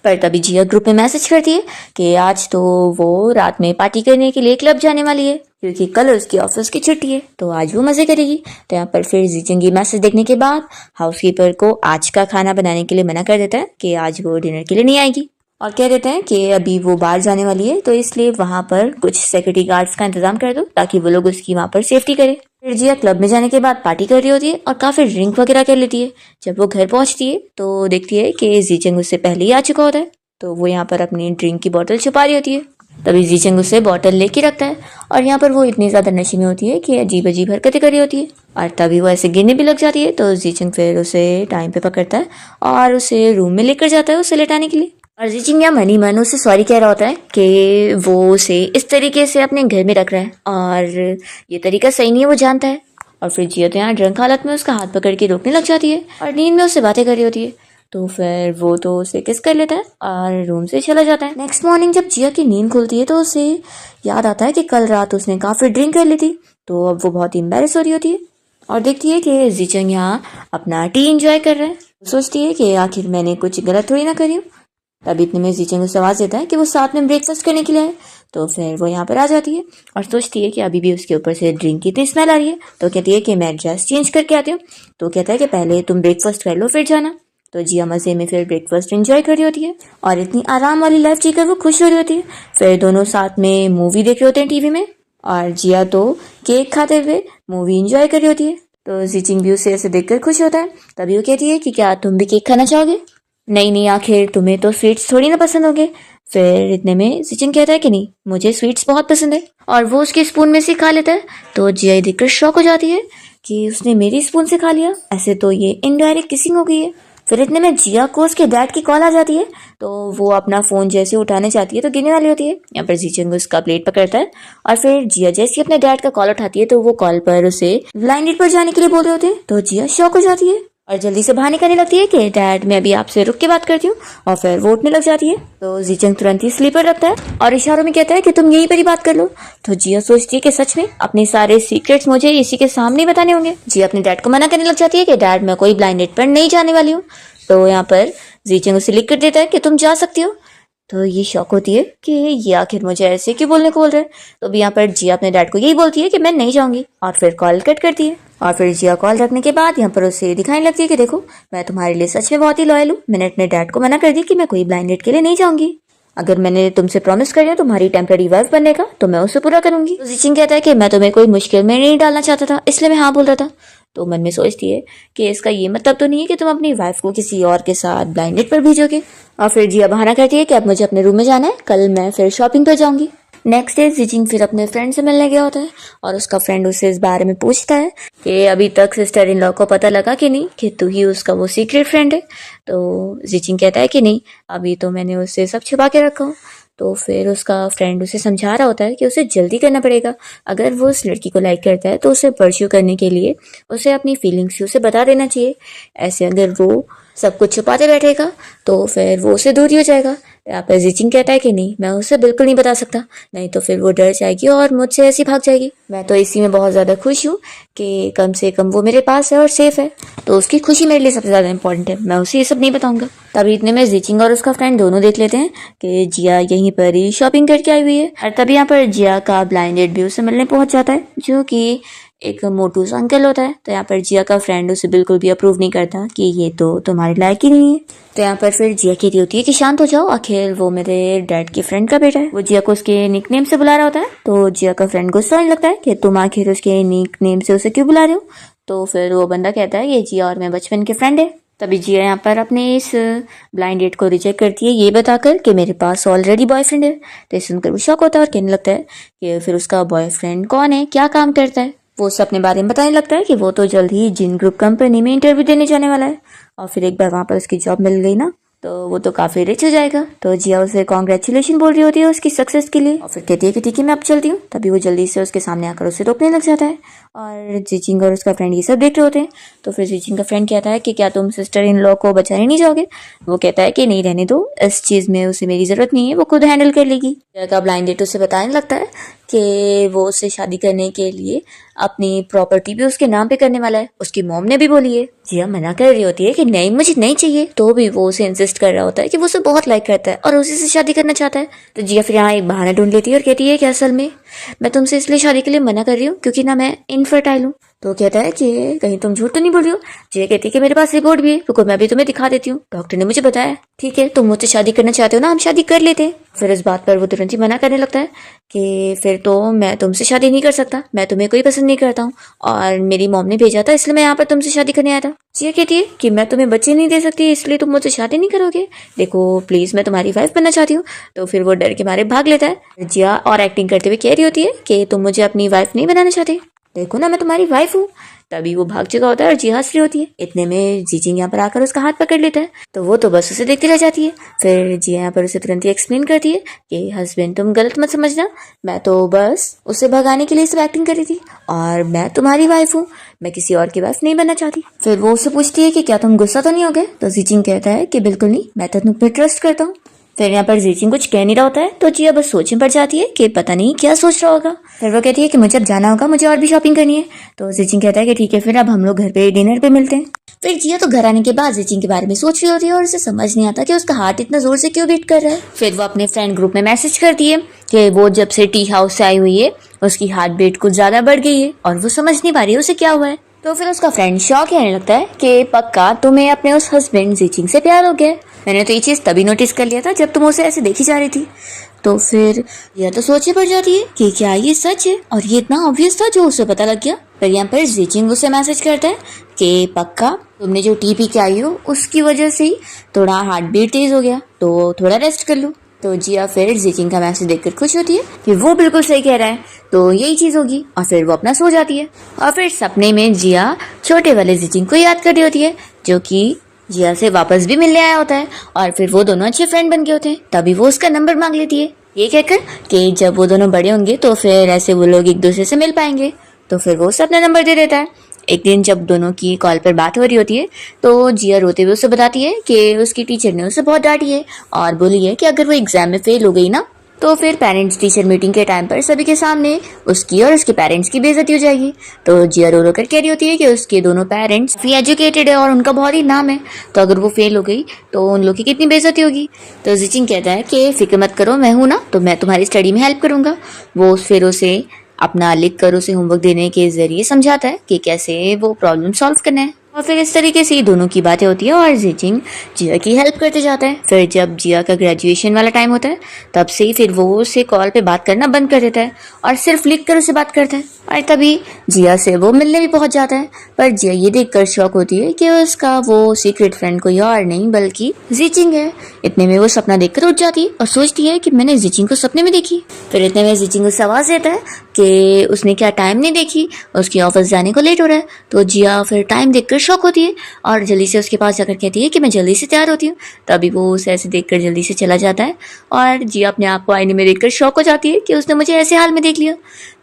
पर तभी जिया ग्रुप में मैसेज करती है कि आज तो वो रात में पार्टी करने के लिए क्लब जाने वाली है, क्योंकि कल उसकी ऑफिस की छुट्टी है, तो आज वो मजे करेगी। तो यहाँ पर फिर जीचंग ये मैसेज देखने के बाद हाउसकीपर को आज का खाना बनाने के लिए मना कर देता है कि आज वो डिनर के लिए नहीं आएगी, और कह देते हैं कि अभी वो बाहर जाने वाली है, तो इसलिए वहां पर कुछ सिक्योरिटी गार्ड्स का इंतजाम कर दो ताकि वो लोग उसकी वहां पर सेफ्टी करे। फिर जिया क्लब में जाने के बाद पार्टी कर रही होती है और काफी ड्रिंक वगैरह कर लेती है। जब वो घर पहुंचती है तो देखती है कि जीचंग उससे पहले ही आ चुका होता है, तो वो यहाँ पर अपनी ड्रिंक की बोतल छुपा रही होती है। तभी जीचंग उसे बोतल लेके रखता है, और यहाँ पर वो इतनी ज्यादा नशे में होती है कि अजीब अजीब हरकतें कर रही होती है, और तभी वो ऐसे गिरने भी लग जाती है। तो जीचंग फिर उसे टाइम पे पकड़ता है और उसे रूम में लेकर जाता है उसे लेटाने के लिए। और जीचंग यहाँ मनी मन उसे सॉरी कह रहा होता है कि वो उसे इस तरीके से अपने घर में रख रहा है और ये तरीका सही नहीं है, वो जानता है। और फिर जिया तो यहाँ ड्रंक हालत में उसका हाथ पकड़ के रोकने लग जाती है और नींद में उससे बातें कर रही होती है। तो फिर वो तो उसे किस कर लेता है और रूम से चला जाता है। नेक्स्ट मॉर्निंग जब जिया की नींद खुलती है तो उसे याद आता है कि कल रात उसने काफी ड्रिंक कर ली थी, तो अब वो बहुत ही एम्बेरस हो रही होती है और देखती है कि जीचंग यहाँ अपना टी एंजॉय कर रहा है। सोचती है कि आखिर मैंने कुछ गलत थोड़ी ना करी हूँ। तभी इतने में जीचंग उसे आवाज देता है कि वो साथ में ब्रेकफास्ट करने के लिए आए। तो फिर वो यहाँ पर आ जाती है और सोचती है कि अभी भी उसके ऊपर से ड्रिंक की इतनी स्मेल आ रही है, तो कहती है कि मैं ड्रेस चेंज करके आती हूँ। तो कहता है कि पहले तुम ब्रेकफास्ट कर लो फिर जाना। तो जिया मजे में फिर ब्रेकफास्ट एंजॉय कर रही होती है और इतनी आराम वाली लाइफ जीकर वो खुश हो रही होती है। फिर दोनों साथ में मूवी देख रहे होते हैं टीवी में, और जिया तो केक खाते हुए मूवी एंजॉय कर रही होती है। तो जीचिंग भी उसे ऐसे देखकर खुश होता है। तभी वो कहती है कि क्या तुम भी केक खाना चाहोगे? नहीं नहीं, आखिर तुम्हें तो स्वीट्स थोड़ी ना पसंद होंगे। फिर इतने में जीचिंग कहता है कि नहीं, मुझे स्वीट्स बहुत पसंद है, और वो उसके स्पून में से खा लेता है। तो जिया देखकर शॉक हो जाती है कि उसने मेरी स्पून से खा लिया, ऐसे तो ये इनडायरेक्ट किसिंग हो गई है। फिर इतने में जिया को उसके डैड की कॉल आ जाती है। तो वो अपना फोन जैसे उठाने जाती है तो गिरने वाली होती है। यहाँ पर जीचंग उसका प्लेट पकड़ता है और फिर जिया जैसे अपने डैड का कॉल उठाती है तो वो कॉल पर उसे ब्लाइंड पर जाने के लिए बोल रहे होते हैं। तो जिया शॉक हो जाती है और जल्दी से बाहर निकलने लगती है कि डैड मैं अभी आपसे रुक के बात करती हूँ, और फिर वो उठने लग जाती है। तो जीचंग तुरंत ही स्लीपर रखता है और इशारों में कहता है कि तुम यहीं पर ही बात कर लो। तो जिया सोचती है कि सच में अपने सारे सीक्रेट्स मुझे इसी के सामने बताने होंगे। जिया अपने डैड को मना करने लग जाती है कि डैड मैं कोई ब्लाइंड डेट पर नहीं जाने वाली हूँ। तो यहाँ पर जीचंग उसे लिख कर देता है कि तुम जा सकती हो। तो ये शौक होती है कि ये आखिर मुझे ऐसे क्यों बोलने को बोल रहा है। तो अभी यहाँ पर जिया अपने डैड को यही बोलती है कि मैं नहीं जाऊंगी और फिर कॉल कट करती है। और फिर जिया कॉल रखने के बाद यहाँ पर उसे दिखाने लगती है कि देखो मैं तुम्हारे लिए सच में बहुत ही लॉयल हूँ। मैंने अपने डैड को मना कर दी कि मैं कोई ब्लाइंड डेट के लिए नहीं जाऊंगी। अगर मैंने तुमसे प्रॉमिस कर दिया तुम्हारी टेम्पररी वाइफ बनने का तो मैं उसे पूरा करूंगी। तो जीचिंग कहता है कि मैं तुम्हें कोई मुश्किल में नहीं डालना चाहता था इसलिए मैं हाँ बोल रहा था। तो मन में सोचती है कि इसका ये मतलब तो नहीं है कि तुम अपनी वाइफ को किसी और के साथ ब्लाइंड डेट पर भेजोगे। और फिर जिया बहाना करती है कि अब मुझे अपने रूम में जाना है, कल मैं फिर शॉपिंग पर जाऊंगी। नेक्स्ट डे जीचिंग फिर अपने फ्रेंड से मिलने गया होता है और उसका फ्रेंड उसे इस बारे में पूछता है कि अभी तक सिस्टर इन लॉ को पता लगा कि नहीं कि तू ही उसका वो सीक्रेट फ्रेंड है। तो जीचिंग कहता है कि नहीं अभी तो मैंने उससे सब छुपा के रखा हूँ। तो फिर उसका फ्रेंड उसे समझा रहा होता है कि उसे जल्दी करना पड़ेगा। अगर वो उस लड़की को लाइक करता है तो उसे परस्यू करने के लिए उसे अपनी फीलिंग्स उसे बता देना चाहिए। ऐसे अगर वो सब कुछ छुपाते बैठेगा तो फिर वो उसे दूर ही हो जाएगा। यहाँ पर जीचिंग कहता है कि नहीं मैं उसे बिल्कुल नहीं बता सकता, नहीं तो फिर वो डर जाएगी और मुझसे ऐसी भाग जाएगी। मैं तो इसी में बहुत ज़्यादा खुश हूँ कि कम से कम वो मेरे पास है और सेफ है, तो उसकी खुशी मेरे लिए सबसे ज़्यादा इंपॉर्टेंट है। मैं उसे ये सब नहीं बताऊंगा। तभी इतने में जीचिंग और उसका फ्रेंड दोनों देख लेते हैं कि जिया यहीं पर ही शॉपिंग करके आई हुई है। और तभी यहाँ पर जिया का ब्लाइंडेड भी उसे मिलने पहुंच जाता है जो कि एक मोटू सा अंकल होता है। तो यहाँ पर जिया का फ्रेंड उसे बिल्कुल भी अप्रूव नहीं करता कि ये तो तुम्हारे लायक ही नहीं है। तो यहाँ पर फिर जिया कहती होती है कि शांत हो जाओ, आखिर वो मेरे डैड के फ्रेंड का बेटा है। वो जिया को उसके निक नेम से बुला रहा होता है। तो जिया का फ्रेंड गुस्सा होने लगता है कि तुम आखिर उसके निक नेम से उसे क्यों बुला रहे हो। तो फिर वो बंदा कहता है ये जिया और मैं बचपन के फ्रेंड है। तभी जिया यहाँ पर अपने इस ब्लाइंड डेट को रिजेक्ट करती है ये बताकर कि मेरे पास ऑलरेडी बॉयफ्रेंड है। तो सुनकर वो शॉक होता है और कहने लगता है कि फिर उसका बॉयफ्रेंड कौन है, क्या काम करता है। वो उसे अपने बारे में बताने लगता है कि वो तो जल्द ही जिन ग्रुप कंपनी में इंटरव्यू देने जाने वाला है और फिर एक बार वहां पर उसकी जॉब मिल गई ना तो वो तो काफी रिच हो जाएगा। तो जिया उसे कॉन्ग्रेचुलेशन बोल रही होती है उसकी सक्सेस के लिए और फिर कहती है कि ठीक है मैं अब चलती हूँ। तभी वो जल्दी से उसके सामने आकर उसे रोकने लग जाता है और जीचिंग और उसका फ्रेंड ये सब देख रहे होते हैं। तो फिर जीचिंग का फ्रेंड कहता है कि क्या तुम सिस्टर इन लॉ को बचाने नहीं जाओगे। वो कहता है कि नहीं रहने दो, इस चीज में उसे मेरी जरूरत नहीं है, वो खुद हैंडल कर लेगी। जिया का ब्लाइंड डेट उसे बताने लगता है कि वो उससे शादी करने के लिए अपनी प्रॉपर्टी भी उसके नाम पे करने वाला है, उसकी मॉम ने भी बोली है। जिया मना कर रही होती है कि नहीं मुझे नहीं चाहिए, तो भी वो उसे इंसिस्ट कर रहा होता है कि वो उसे बहुत लाइक करता है और उसी से शादी करना चाहता है। तो जिया फिर यहाँ एक बहाना ढूंढ लेती है और कहती है कि असल में मैं तुमसे इसलिए शादी के लिए मना कर रही हूँ क्योंकि ना मैं इनफर्टाइल हूँ। तो कहता है कि कहीं तुम झूठ तो नहीं बोल रही हो। जिया कहती है कि मेरे पास रिपोर्ट भी है, रुको मैं भी तुम्हें दिखा देती हूँ, डॉक्टर ने मुझे बताया। ठीक है तुम मुझसे शादी करना चाहते हो ना, हम शादी कर लेते हैं। फिर इस बात पर वो तुरंत ही मना करने लगता है कि फिर तो मैं तुमसे शादी नहीं कर सकता, मैं तुम्हें कोई पसंद नहीं करता हूँ और मेरी मॉम ने भेजा था इसलिए मैं यहाँ पर तुमसे शादी करने आया था। जिया कहती है कि मैं तुम्हें बच्चे नहीं दे सकती इसलिए तुम मुझसे शादी नहीं करोगे, देखो प्लीज मैं तुम्हारी वाइफ बनना चाहती हूँ। तो फिर वो डर के मारे भाग लेता है। जिया और एक्टिंग करते हुए कह रही होती है कि तुम मुझे अपनी वाइफ नहीं बनाना चाहते, देखो ना मैं तुम्हारी वाइफ हूँ। तभी वो भाग चुका होता है और जिया हंस रही होती है। इतने में जीचिंग यहाँ पर आकर उसका हाथ पकड़ लेता है तो वो तो बस उसे देखती रह जाती है। फिर जिया यहाँ पर उसे तुरंत ही एक्सप्लेन करती है कि हस्बैंड तुम गलत मत समझना, मैं तो बस उसे भगाने के लिए सब एक्टिंग कर रही थी और मैं तुम्हारी वाइफ हूँ, मैं किसी और की वाइफ नहीं बनना चाहती। फिर वो उससे पूछती है कि क्या तुम गुस्सा तो नहीं हो गए। तो जीचिंग कहता है कि बिल्कुल नहीं, मैं तो तुम पे ट्रस्ट करता हूँ। फिर यहाँ पर जीचिंग कुछ कह नहीं रहा होता है तो जिया बस सोच में पड़ जाती है कि पता नहीं क्या सोच रहा होगा। फिर वो कहती है कि मुझे अब जाना होगा, मुझे और भी शॉपिंग करनी है। तो जीचिंग कहता है कि ठीक है फिर अब हम लोग घर पे डिनर पे मिलते हैं। फिर जिया तो घर आने के बाद जीचिंग के बारे में सोच रही होती है और उसे समझ नहीं आता कि उसका हार्ट इतना जोर से क्यों बीट कर रहा है। फिर वो अपने फ्रेंड ग्रुप में मैसेज करती है कि वो जब से टी हाउस से आई हुई है उसकी हार्ट बीट कुछ ज्यादा बढ़ गई है और वो समझ नहीं पा रही है उसे क्या हुआ है। तो फिर उसका फ्रेंड शॉक कहने लगता है कि पक्का तुम्हें अपने उस हस्बैंड जीचिंग से प्यार हो गया, मैंने तो ये चीज तभी नोटिस कर लिया था जब तुम उसे ऐसे देखी जा रही थी। तो फिर यह तो सोचे पड़ जाती है कि क्या ये सच है और ये इतना ऑब्वियस था जो उसे पता लग गया। फिर यहाँ पर जीचिंग उसे मैसेज करता है कि पक्का तुमने जो टी पी के आई हो उसकी वजह से ही थोड़ा हार्ट बीट तेज हो गया, तो थोड़ा रेस्ट कर लो। तो जिया फिर जीचिंग का मैसेज देखकर खुश होती है कि वो बिल्कुल सही कह रहा है, तो यही चीज होगी और फिर वो अपना सो जाती है। और फिर सपने में जिया छोटे वाले जीचिंग को याद कर रही होती है जो कि जिया से वापस भी मिलने आया होता है और फिर वो दोनों अच्छे फ्रेंड बन गए होते हैं। तभी वो उसका नंबर मांग लेती है, ये कहकर कि जब वो दोनों बड़े होंगे तो फिर ऐसे वो लोग एक दूसरे से मिल पाएंगे। तो फिर वो उसे अपना नंबर दे देता है। एक दिन जब दोनों की कॉल पर बात हो रही होती है तो जिया रोते हुए उसे बताती है कि उसकी टीचर ने उसे बहुत डांटी है और बोली है कि अगर वो एग्जाम में फेल हो गई ना तो फिर पेरेंट्स टीचर मीटिंग के टाइम पर सभी के सामने उसकी और उसके पेरेंट्स की बेइज्जती हो जाएगी। तो जिया रो रो कर कह रही होती है कि उसके दोनों पेरेंट्स फ्री एजुकेटेड है और उनका बहुत ही नाम है, तो अगर वो फेल हो गई तो उन लोग की कितनी बेइज्जती होगी। तो जिचिंग कहता है कि फिक्र मत करो, मैं हूं ना, तो मैं तुम्हारी स्टडी में हेल्प करूंगा। वो फिर उसे अपना लिख कर उसे होमवर्क देने के जरिए समझाता है कि कैसे वो प्रॉब्लम सॉल्व करना है। और फिर इस तरीके से दोनों की बातें होती है और जिचिंग जिया की हेल्प करते जाता है। फिर जब जिया का ग्रेजुएशन वाला टाइम होता है तब से ही फिर वो उसे कॉल पे बात करना बंद कर देता है और सिर्फ लिख कर उसे बात करता है। और तभी जिया से वो मिलने भी पहुंच जाता है, पर जिया ये देखकर शॉक होती है कि उसका वो सीक्रेट फ्रेंड कोई और नहीं बल्कि जिचिंग है। इतने में वो सपना देखकर उठ जाती है और सोचती है कि मैंने जिचिंग को सपने में देखी। फिर इतने में जिचिंग उसे आवाज देता है कि उसने क्या टाइम नहीं देखी, उसके ऑफिस जाने को लेट हो रहा है। तो जिया फिर टाइम देखकर शॉक होती है और जल्दी से उसके पास जाकर कहती है कि मैं जल्दी से तैयार होती हूँ। तभी वो उसे ऐसे देखकर जल्दी से चला जाता है और जिया अपने आप को आईने में देखकर शॉक हो जाती है कि उसने मुझे ऐसे हाल में देख लिया।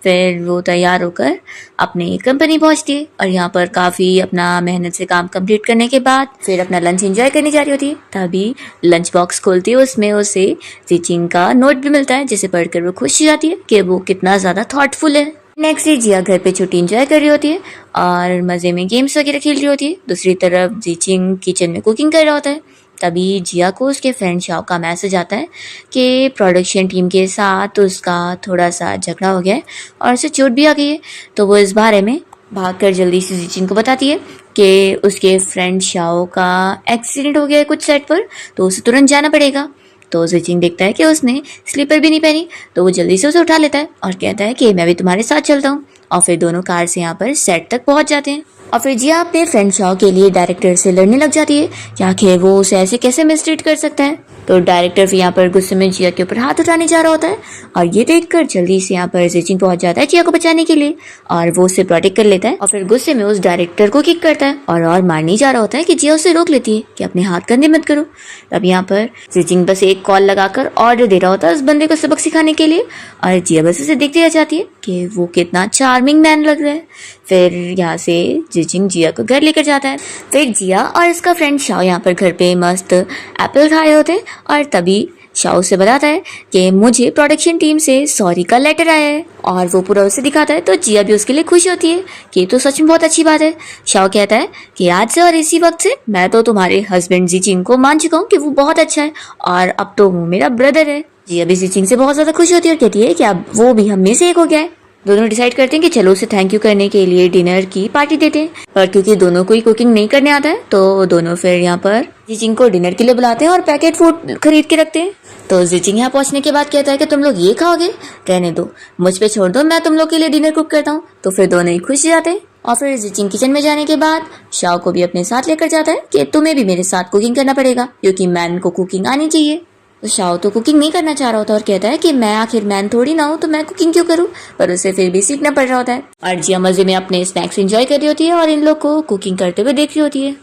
फिर वो तैयार होकर अपनी कंपनी पहुंचती है और यहाँ पर काफ़ी अपना मेहनत से काम कंप्लीट करने के बाद फिर अपना लंच एंजॉय करने जा रही होती है। तभी लंच बॉक्स खोलती है, उसमें उसे जिचिंग का नोट भी मिलता है जिसे पढ़कर वो खुश हो जाती है कि वो कितना ज़्यादा थॉटफुल है। नेक्स्ट डे जिया घर पे छुट्टी एंजॉय कर रही होती है और मज़े में गेम्स वगैरह खेल रही होती है। दूसरी तरफ जिचिंग किचन में कुकिंग कर रहा होता है। तभी जिया को उसके फ्रेंड शाओ का मैसेज आता है कि प्रोडक्शन टीम के साथ उसका थोड़ा सा झगड़ा हो गया है और उसे चोट भी आ गई है। तो वो इस बारे में भागकर जल्दी से जिचिंग को बताती है कि उसके फ्रेंड शाओ का एक्सीडेंट हो गया है कुछ सेट पर, तो उसे तुरंत जाना पड़ेगा। तो जिचिंग देखता है कि उसने स्लीपर भी नहीं पहनी, तो वो जल्दी से उसे उठा लेता है और कहता है कि मैं भी तुम्हारे साथ चलता हूँ। और फिर दोनों कार से यहाँ पर सेट तक पहुँच जाते हैं और फिर जिया अपने फ्रेंड शाओ के लिए डायरेक्टर से लड़ने लग जाती है कि आखिर वो उसे ऐसे कैसे मिसट्रीट कर सकता है। तो डायरेक्टर फिर यहाँ पर गुस्से में जिया के ऊपर हाथ उठाने जा रहा होता है और ये देखकर जल्दी से यहाँ पर जिचिंग पहुंच जाता है जिया को बचाने के लिए और वो उसे प्रोटेक्ट कर लेता है और फिर गुस्से में उस डायरेक्टर को किक करता है और मारने जा रहा होता है कि जिया उसे रोक लेती है कि अपने हाथ कंधे मत करो। तब यहाँ पर जिचिंग बस एक कॉल लगाकर ऑर्डर दे रहा होता है उस बंदे को सबक सिखाने के लिए और जिया बस उसे देखती रह जाती है कि वो कितना चार्मिंग मैन लग रहा है। फिर यहाँ से जिचिंग जिया को घर लेकर जाता है। फिर जिया और उसका फ्रेंड शाओ यहाँ पर घर पे मस्त एप्पल खाए होते हैं और तभी शाओ से बताता है कि मुझे प्रोडक्शन टीम से सॉरी का लेटर आया है और वो पूरा उसे दिखाता है। तो जिया भी उसके लिए खुश होती है कि तो सच में बहुत अच्छी बात है। शाओ कहता है कि आज से और इसी वक्त से मैं तो तुम्हारे हस्बैंड जिचिंग को मान चुका हूँ कि वो बहुत अच्छा है और अब तो वो मेरा ब्रदर है। जिया भी जिचिंग से बहुत ज्यादा खुश होती है और कहती है कि अब वो भी हम में से एक हो गया है। दोनों डिसाइड करते हैं कि चलो उसे थैंक यू करने के लिए डिनर की पार्टी देते हैं, पर क्योंकि दोनों को ही कुकिंग नहीं करने आता है तो दोनों फिर यहाँ पर जिचिंग को डिनर के लिए बुलाते हैं और पैकेट फूड खरीद के रखते हैं। तो जिचिंग यहाँ पहुंचने के बाद कहता है कि तुम लोग ये खाओगे, रहने दो, मुझ पे छोड़ दो, मैं तुम लोग के लिए डिनर कुक करता हूँ। तो फिर दोनों ही खुश जाते हैं और फिर जिचिंग किचन में जाने के बाद शाओ को भी अपने साथ लेकर जाता है कि तुम्हें भी मेरे साथ कुकिंग करना पड़ेगा क्योंकि मैन को कुकिंग आनी चाहिए। तो शाओ तो कुकिंग नहीं करना चाह रहा होता और कहता है कि मैं आखिर मैन थोड़ी ना हूँ तो मैं कुकिंग क्यों करूँ, पर उसे फिर भी सीखना पड़ रहा होता है। और जिया मजे में अपने स्नैक्स एंजॉय कर रही होती है और इन लोग को कुकिंग करते हुए देख रही होती है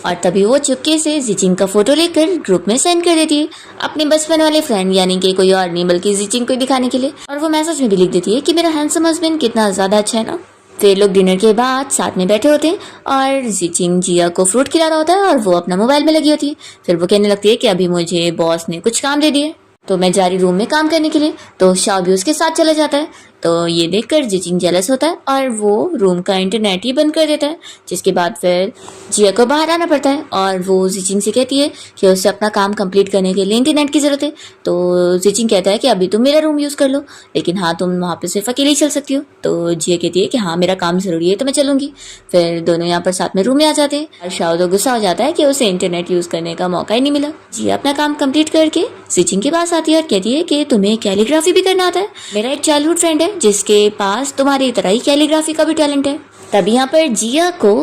और तभी वो चुपके से जिचिंग का फोटो लेकर ग्रुप में सेंड कर देती है अपने बचपन वाले फ्रेंड यानी कि कोई और नहीं बल्कि जिचिंग को दिखाने के लिए। और वो मैसेज में भी लिख देती है कि मेरा हैंडसम हस्बैंड कितना ज्यादा अच्छा है ना। फिर लोग डिनर के बाद साथ में बैठे होते हैं और जिचिंग जिया को फ्रूट खिला रहा होता है और वो अपना मोबाइल में लगी होती है। फिर वो कहने लगती है कि अभी मुझे बॉस ने कुछ काम दे दिए तो मैं जा रही रूम में काम करने के लिए। तो शाओ भी उसके साथ चला जाता है। तो ये देखकर जिचिंग जेलस होता है और वो रूम का इंटरनेट ही बंद कर देता है, जिसके बाद फिर जिया को बाहर आना पड़ता है और वो जिचिंग से कहती है कि उसे अपना काम कंप्लीट करने के लिए इंटरनेट की जरूरत है। तो जिचिंग कहता है कि अभी तुम मेरा रूम यूज कर लो, लेकिन हाँ तुम वहाँ पे सिर्फ अकेले ही चल सकती हो। तो जिया कहती है कि हाँ मेरा काम जरूरी है तो मैं चलूंगी। फिर दोनों यहाँ पर साथ में रूम में आ जाते हैं और शाओ तो गुस्सा हो जाता है कि उसे इंटरनेट यूज करने का मौका ही नहीं मिला। जिया अपना काम कंप्लीट करके जिचिंग के पास आती है और कहती है कि तुम्हें कैलीग्राफी भी करना आता है। मेरा एक चाइल्डहुड फ्रेंड है जिसके पास तुम्हारी तरह ही कैलीग्राफी का भी टैलेंट है। तभी यहाँ पर जिया को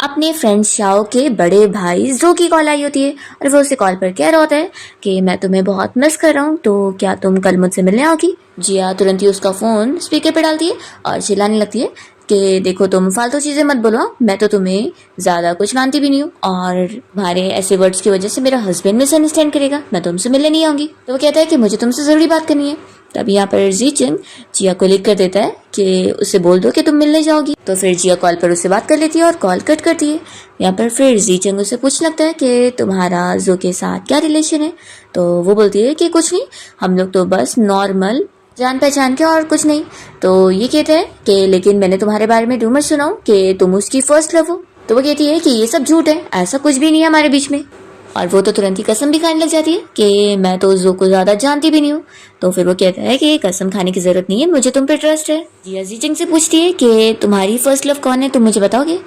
अपने फ्रेंड शाओ के बड़े भाई जो की कॉल आई होती है और वो उसे कॉल पर कह रहा होता है कि मैं तुम्हें बहुत मिस कर रहा हूँ, तो क्या तुम कल मुझसे मिलने आओगी। जिया तुरंत ही उसका फोन स्पीकर पे डालती है और चिल्लाने लगती है कि देखो तुम फालतू चीजें मत बोलो, मैं तो तुम्हें ज्यादा कुछ मानती भी नहीं हूँ और तुम्हारे ऐसे वर्ड्स की वजह से मेरा हस्बैंड मिसअंडरस्टैंड करेगा, मैं तुमसे मिलने नहीं आऊंगी। तो वो कहता है कि मुझे तुमसे जरूरी बात करनी है। तब यहाँ पर जीचंग जिया को लिख कर देता है कि उसे बोल दो कि तुम मिलने जाओगी। तो फिर जिया कॉल पर उससे बात कर लेती है और कॉल कट करती है। यहाँ पर फिर जीचंग उसे पूछने लगता है कि तुम्हारा जो के साथ क्या रिलेशन है। तो वो बोलती है कि कुछ नहीं, हम लोग तो बस नॉर्मल जान पहचान के और कुछ नहीं। तो ये कहता है कि लेकिन मैंने तुम्हारे बारे में रूमर सुना हूं कि तुम उसकी फर्स्ट लव हो। तो वो कहती है कि ये सब झूठ है, ऐसा कुछ भी नहीं है हमारे बीच में। और वो तो तुरंत ही कसम भी खाने लग जाती है कि मैं तो जो को ज्यादा जानती भी नहीं हूँ। तो फिर वो कहता है कि कसम खाने की जरूरत नहीं है, मुझे तुम पे ट्रस्ट है। जिया जीचंग से पूछती है कि तुम्हारी फर्स्ट लव कौन है, तुम मुझे बताओगे?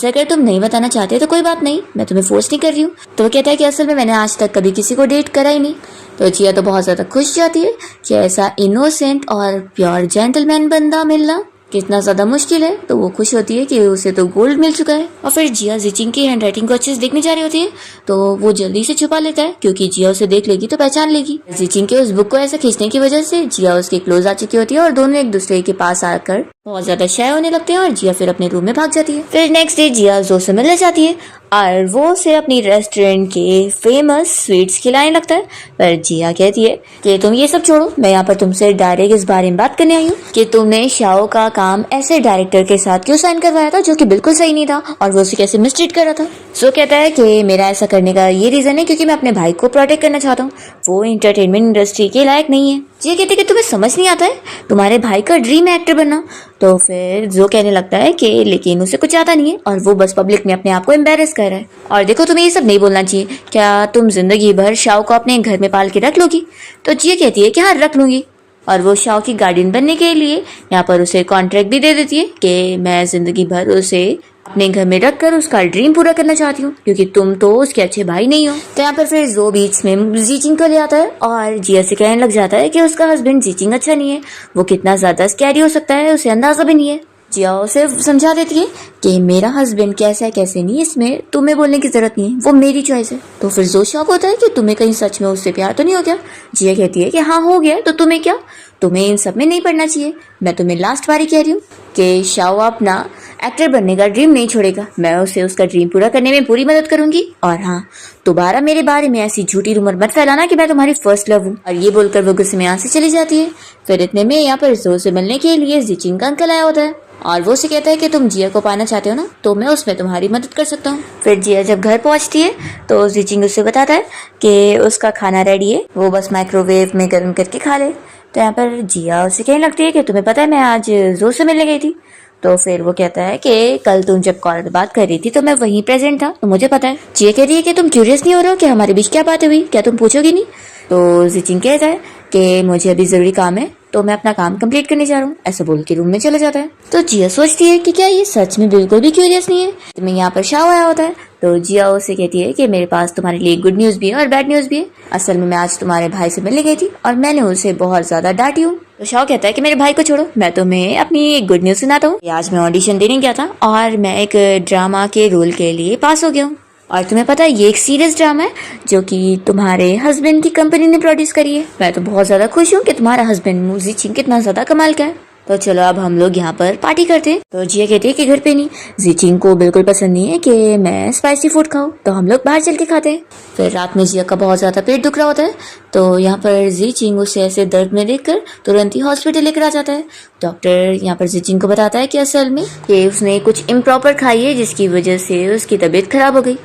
अगर तुम नहीं बताना चाहते तो कोई बात नहीं, मैं तुम्हें फोर्स नहीं कर रही हूँ। तो वो कहता है कि असल में मैंने आज तक कभी किसी को डेट करा ही नहीं। तो जिया तो बहुत ज्यादा खुश जाती है कि ऐसा इनोसेंट और प्योर जेंटलमैन बंदा मिलना कितना ज्यादा मुश्किल है। तो वो खुश होती है कि उसे तो गोल्ड मिल चुका है। और फिर जिया जीचिंग की हैंडराइटिंग को अच्छे से देखने जा रही होती है, तो वो जल्दी से छुपा लेता है क्योंकि जिया उसे देख लेगी तो पहचान लेगी। जीचिंग के उस बुक को ऐसे खींचने की वजह से जिया उसके क्लोज आ चुकी होती है और दोनों एक दूसरे के पास आकर बहुत ज्यादा शाय होने लगते हैं और जिया फिर अपने रूम में भाग जाती है। फिर नेक्स्ट डे जिया जो से मिलने जाती है और वो उसे अपनी रेस्टोरेंट के फेमस स्वीट्स खिलाने लगता है। पर जिया कहती है कि तुम ये सब छोड़ो, मैं यहाँ पर तुमसे डायरेक्ट इस बारे में बात करने आई हूँ कि तुमने शाओ का काम ऐसे डायरेक्टर के साथ क्यों साइन करवाया था जो कि बिल्कुल सही नहीं था और वो उसे कैसे मिसट्रीट कर रहा था। सो कहता है कि मेरा ऐसा करने का ये रीजन है क्योंकि मैं अपने भाई को प्रोटेक्ट करना चाहता हूँ, वो एंटरटेनमेंट इंडस्ट्री के लायक नहीं है। जिया कहती है कि तुम्हें समझ नहीं आता है, तुम्हारे भाई का ड्रीम है एक्टर बनना। तो फिर जो कहने लगता है कि लेकिन उसे कुछ आता नहीं है और वो बस पब्लिक में अपने आप को एम्बेरस कर रहा है। और देखो तुम्हें ये सब नहीं बोलना चाहिए, क्या तुम जिंदगी भर शाओ को अपने घर में पाल के रख लोगी? तो जिया कहती है कि हाँ रख लूंगी। और वो शाओ की गार्डियन बनने के लिए यहाँ पर उसे कॉन्ट्रैक्ट भी दे देती है कि मैं जिंदगी भर उसे अपने घर में रखकर उसका ड्रीम पूरा करना चाहती हूँ क्योंकि तुम तो उसके अच्छे भाई नहीं हो। तो यहाँ पर फिर जो बीच में जीचिंग को ले आता है और जिया से कहने लग जाता है कि उसका हस्बैंड जीचिंग अच्छा नहीं है, वो कितना ज्यादा स्कैरी हो सकता है उसे अंदाजा भी नहीं है। जिया उसे समझा देती है कि मेरा हस्बैंड कैसा है कैसे नहीं, इसमें तुम्हें बोलने की जरूरत नहीं है, वो मेरी चॉइस है। तो फिर जो शौक होता है कि तुम्हें कहीं सच में उससे प्यार तो नहीं हो गया? जिया कहती है कि हाँ हो गया, तो तुम्हें क्या, तुम्हें इन सब में नहीं पड़ना चाहिए। मैं तुम्हें लास्ट बार ही कह रही हूँ कि शाओ अपना एक्टर बनने का ड्रीम नहीं छोड़ेगा, मैं उसे उसका ड्रीम पूरा करने में पूरी मदद करूंगी। और हाँ, दोबारा मेरे बारे में ऐसी झूठी रूमर मत फैलाना कि मैं तुम्हारी फर्स्ट लव हूँ। और ये बोलकर वो गुस्से में यहाँ से चली जाती है। फिर इतने में यहाँ पर जोर से मिलने के लिए जीचिंग का अंकल आया होता है और वो उसे कहता है कि तुम जिया को पाना चाहते हो ना, तो मैं उसमें तुम्हारी मदद कर सकता हूँ। फिर जिया जब घर पहुंचती है तो जीचिंग उससे बताता है कि उसका खाना रेडी है, वो बस माइक्रोवेव में गर्म करके खा ले। तो यहाँ पर जिया उसे कहने लगती है कि तुम्हें पता है मैं आज जो से मिलने गई थी। तो फिर वो कहता है कि कल तुम जब कॉल पर बात कर रही थी तो मैं वहीं प्रेजेंट था, तो मुझे पता है। जिया कह रही है कि तुम क्यूरियस नहीं हो रहे हो कि हमारे बीच क्या बातें हुई, क्या तुम पूछोगी नहीं? तो जीचिंग कहता है कि मुझे अभी जरूरी काम है तो मैं अपना काम कंप्लीट करने जा रहा हूँ, ऐसा बोल के रूम में चला जाता है। तो जिया सोचती है कि क्या ये सच में बिल्कुल भी क्यूरियस नहीं है। तो मैं यहाँ पर शाओ आया होता है तो जिया उसे कहती है कि मेरे पास तुम्हारे लिए गुड न्यूज भी है और बैड न्यूज भी है। असल में मैं आज तुम्हारे भाई से मिलने गई थी और मैंने उसे बहुत ज्यादा डांटी हूँ। तो शाओ कहता है कि मेरे भाई को छोड़ो, मैं तुम्हें अपनी एक गुड न्यूज सुनाता हूँ। आज मैं ऑडिशन देने गया था और मैं एक ड्रामा के रोल के लिए पास हो गया हूँ। और तुम्हें पता है ये एक सीरियस ड्रामा है जो कि तुम्हारे हस्बैंड की कंपनी ने प्रोड्यूस करी है। मैं तो बहुत ज्यादा खुश हूँ कि तुम्हारा हस्बैंड जीचिंग कितना ज्यादा कमाल का है। तो चलो अब हम लोग यहाँ पर पार्टी करते हैं। तो जिया कहती है कि घर पे नहीं, जीचिंग को बिल्कुल पसंद नहीं है कि मैं स्पाइसी फूड खाऊं, तो हम लोग बाहर चल के खाते हैं। फिर रात में जिया का बहुत ज्यादा पेट दुख रहा होता है तो यहाँ पर जीचिंग उसे ऐसे दर्द में देखकर तुरंत ही हॉस्पिटल लेकर आ जाता है। डॉक्टर यहाँ पर जीचिंग को बताता है कि असल में कि उसने कुछ इम्प्रॉपर खाई है जिसकी वजह से उसकी तबीयत खराब हो गई।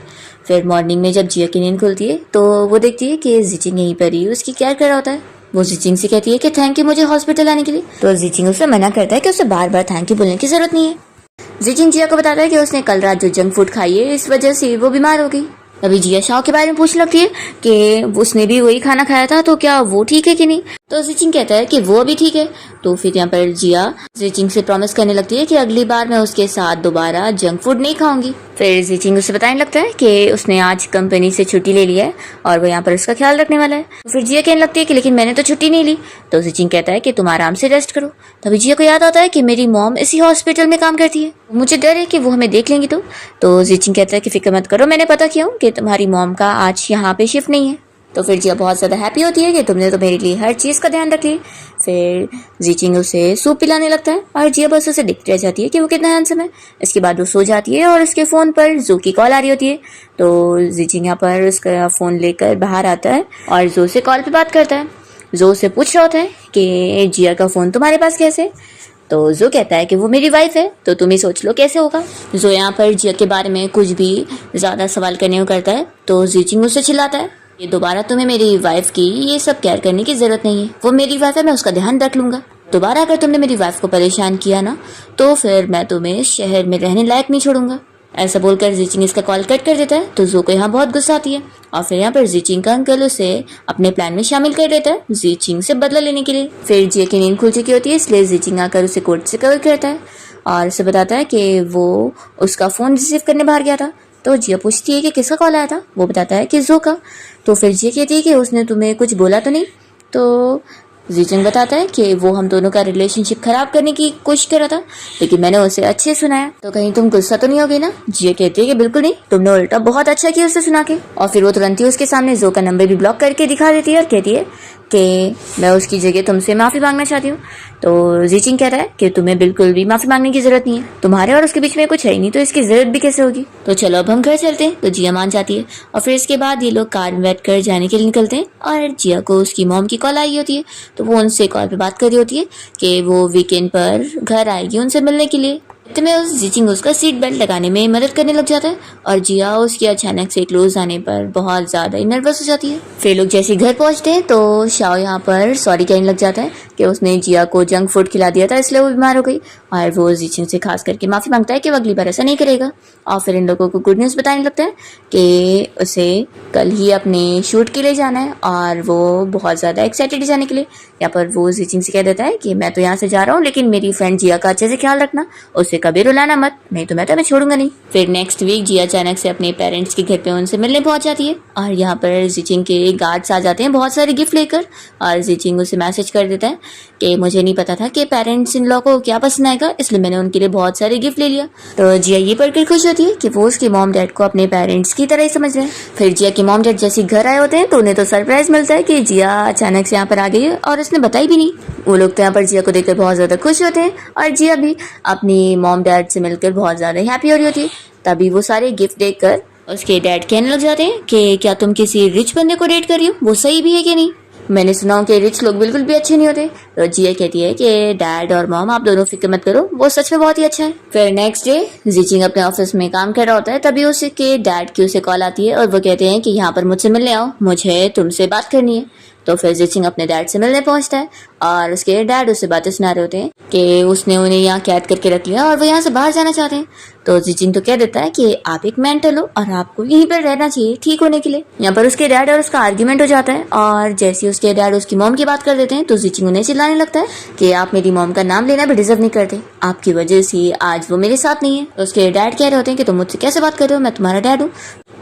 फिर मॉर्निंग में जब जिया की नींद खुलती है तो वो देखती है कि जीचिंग यहीं पर ही उसकी केयर कर रहा होता है। वो जीचिंग से कहती है कि थैंक यू मुझे हॉस्पिटल आने के लिए। तो जीचिंग उसे मना करता है कि उसे बार बार थैंक यू बोलने की जरूरत नहीं है। जीचिंग जिया को बताता है कि उसने कल रात जो जंक फूड खाई है इस वजह से वो बीमार हो गई। अभी जिया शाओ के बारे में पूछने लगती है कि उसने भी वही खाना खाया था तो क्या वो ठीक है कि नहीं। तो जीचिंग कहता है कि वो भी ठीक है। तो फिर यहाँ पर जिया जीचिंग से प्रॉमिस करने लगती है कि अगली बार मैं उसके साथ दोबारा जंक फूड नहीं खाऊंगी। फिर जीचिंग उसे बताने लगता है कि उसने आज कंपनी से छुट्टी ले ली है और वो यहाँ पर उसका ख्याल रखने वाला है। तो फिर जिया कहने लगती है कि लेकिन मैंने तो छुट्टी नहीं ली। तो जीचिंग कहता है कि तुम आराम से रेस्ट करो। तभी जिया को याद आता है कि मेरी मॉम इसी हॉस्पिटल में काम करती है, मुझे डर है कि वो हमें देख लेंगी। तो जीचिंग कहता है कि फिक्र मत करो, मैंने पता किया हूँ कि तुम्हारी मॉम का आज यहाँ पे शिफ्ट नहीं है। तो फिर जिया बहुत ज़्यादा हैप्पी होती है कि तुमने तो मेरे लिए हर चीज़ का ध्यान रख ली। फिर जीचिंग उसे सूप पिलाने लगता है और जिया बस उसे दिखती रह जाती है कि वो कितना हैंडसम है। इसके बाद वो सो जाती है और उसके फ़ोन पर जो की कॉल आ रही होती है। तो जीचिंग यहाँ पर उसका फ़ोन लेकर बाहर आता है और जो से कॉल पे बात करता है। जो से पूछ रहा होता है कि जिया का फ़ोन तुम्हारे पास कैसे? तो जो कहता है कि वो मेरी वाइफ है, तो तुम ही सोच लो कैसे होगा। जो यहाँ पर जिया के बारे में कुछ भी ज़्यादा सवाल करने को करता है तो जीचिंग उससे चिल्लाता है, ये दोबारा तुम्हें मेरी वाइफ की ये सब केयर करने की ज़रूरत नहीं है। वो मेरी वाइफ है, मैं उसका ध्यान रख लूँगा। दोबारा अगर तुमने मेरी वाइफ को परेशान किया ना तो फिर मैं तुम्हें शहर में रहने लायक नहीं छोड़ूंगा। ऐसा बोलकर जीचिंग इसका कॉल कट कर देता है। तो जो को यहाँ बहुत गुस्सा आती है और फिर यहाँ पर जीचिंग का अंकल उसे अपने प्लान में शामिल कर लेता है जीचिंग से बदला लेने के लिए। फिर जिया की नींद खुल चुकी होती है, इसलिए जीचिंग आकर उसे कोर्ट से कवर करता है और उसे बताता है कि वो उसका फ़ोन रिसीव करने बाहर गया था। तो जिया पूछती है कि किसका कॉल आया था? वो बताता है कि जो का। तो फिर जिया कहती है कि उसने तुम्हें कुछ बोला तो नहीं? तो जीचिंग बताता है कि वो हम दोनों का रिलेशनशिप खराब करने की कोशिश कर रहा था, लेकिन मैंने उसे अच्छे सुनाया। तो कहीं तुम गुस्सा तो नहीं होगी ना? जिया कहती है कि बिल्कुल नहीं, तुमने उल्टा बहुत अच्छा किया उसे सुना के। और फिर वो तुरंत ही उसके सामने जो का नंबर भी ब्लॉक करके दिखा देती है और कहती है कि मैं उसकी जगह तुमसे माफ़ी मांगना चाहती हूँ। तो जीचिंग कह रहा है कि तुम्हें बिल्कुल भी माफ़ी मांगने की ज़रूरत नहीं है, तुम्हारे और उसके बीच में कुछ है ही नहीं, तो इसकी ज़रूरत भी कैसे होगी। तो चलो अब हम घर चलते हैं। तो जिया मान जाती है और फिर इसके बाद ये लोग कार में बैठ कर जाने के लिए निकलते हैं और जिया को उसकी मॉम की कॉल आई होती है। तो वो उनसे कॉल पे बात कर रही होती है कि वो वीकेंड पर घर आएगी उनसे मिलने के लिए। इतने में उस जीचिंग उसका सीट बेल्ट लगाने में मदद करने लग जाता है और जिया उसके अचानक से क्लोज आने पर बहुत ज़्यादा ही नर्वस हो जाती है। फिर लोग जैसे घर पहुंचते हैं तो शाओ यहाँ पर सॉरी कहने लग जाता है कि उसने जिया को जंक फूड खिला दिया था इसलिए वो बीमार हो गई और वो जीचिंग से खास करके माफ़ी मांगता है कि वो अगली बार ऐसा नहीं करेगा। और फिर इन लोगों को गुड न्यूज़ बताने लगता है कि उसे कल ही अपने शूट के लिए जाना है और वो बहुत ज़्यादा एक्साइटेड है जाने के लिए। यहाँ पर वो जीचिंग से कह देता है कि मैं तो यहाँ से जा रहा हूँ, लेकिन मेरी फ्रेंड जिया का अच्छे से ख्याल रखना, उसे कभी रुलाना मत, नहीं तो मैं तुम्हें छोड़ूंगा नहीं। फिर नेक्स्ट वीक जिया अचानक से अपने पेरेंट्स के घर पे उनसे मिलने पहुंच जाती है और यहाँ पर जीचिंग के गार्ड्स आ जाते हैं बहुत सारे गिफ्ट लेकर और जीचिंग उसे मैसेज कर देता है कि मुझे नहीं पता था कि पेरेंट्स इन लोगों को क्या पसंद आएगा, इसलिए मैंने उनके लिए बहुत सारे गिफ्ट ले लिया। तो जिया ये पढ़कर खुश होती है कि वो उसके मॉम डैड को अपने पेरेंट्स की तरह ही समझ रहे हैं। फिर जिया के मॉम डैड जैसे घर आए होते हैं तो उन्हें तो सरप्राइज मिलता है कि जिया अचानक से यहाँ पर आ गई है और उसने बताई भी नहीं। वो लोग तो यहाँ पर जिया को देखकर बहुत ज़्यादा खुश होते हैं और जिया भी अपनी मॉम डैड से मिलकर बहुत ज़्यादा हैप्पी हो रही होती है। तभी वो सारे गिफ्ट देखकर उसके डैड कहने लग जाते हैं कि क्या तुम किसी रिच बंदे को डेट कर रही हो, वो सही भी है कि नहीं? मैंने सुना हूँ कि रिच लोग बिल्कुल भी अच्छे नहीं होते। तो जिया कहती है कि डैड और मॉम आप दोनों फिक्र मत करो, वो सच में बहुत ही अच्छा है। फिर नेक्स्ट डे जीचिंग अपने ऑफिस में काम कर रहा होता है, तभी उसके डैड की उसे कॉल आती है और वो कहते हैं कि यहाँ पर मुझसे मिलने आओ, मुझे तुमसे बात करनी है। तो फिर जीचिंग अपने डैड से मिलने पहुंचता है और उसके डैड उससे बातें सुना रहे होते हैं कि उसने उन्हें यहाँ कैद करके रख लिया और वो यहाँ से बाहर जाना चाहते हैं। तो जीचिंग तो कह देता है कि आप एक मेंटल हो और आपको यहीं पर रहना चाहिए ठीक होने के लिए। यहाँ पर उसके डैड और उसका आर्ग्यूमेंट हो जाता है और जैसे उसके डैड उसकी मॉम की बात कर देते हैं तो जीचिंग उन्हें चिल्लाने लगता है कि आप मेरी मॉम का नाम लेना भी डिजर्व नहीं करते, आपकी वजह से आज वो मेरे साथ नहीं है। तो उसके डैड कह रहे होते हैं कि तुम मुझसे कैसे बात कर रहे हो, मैं तुम्हारा डैड हूँ।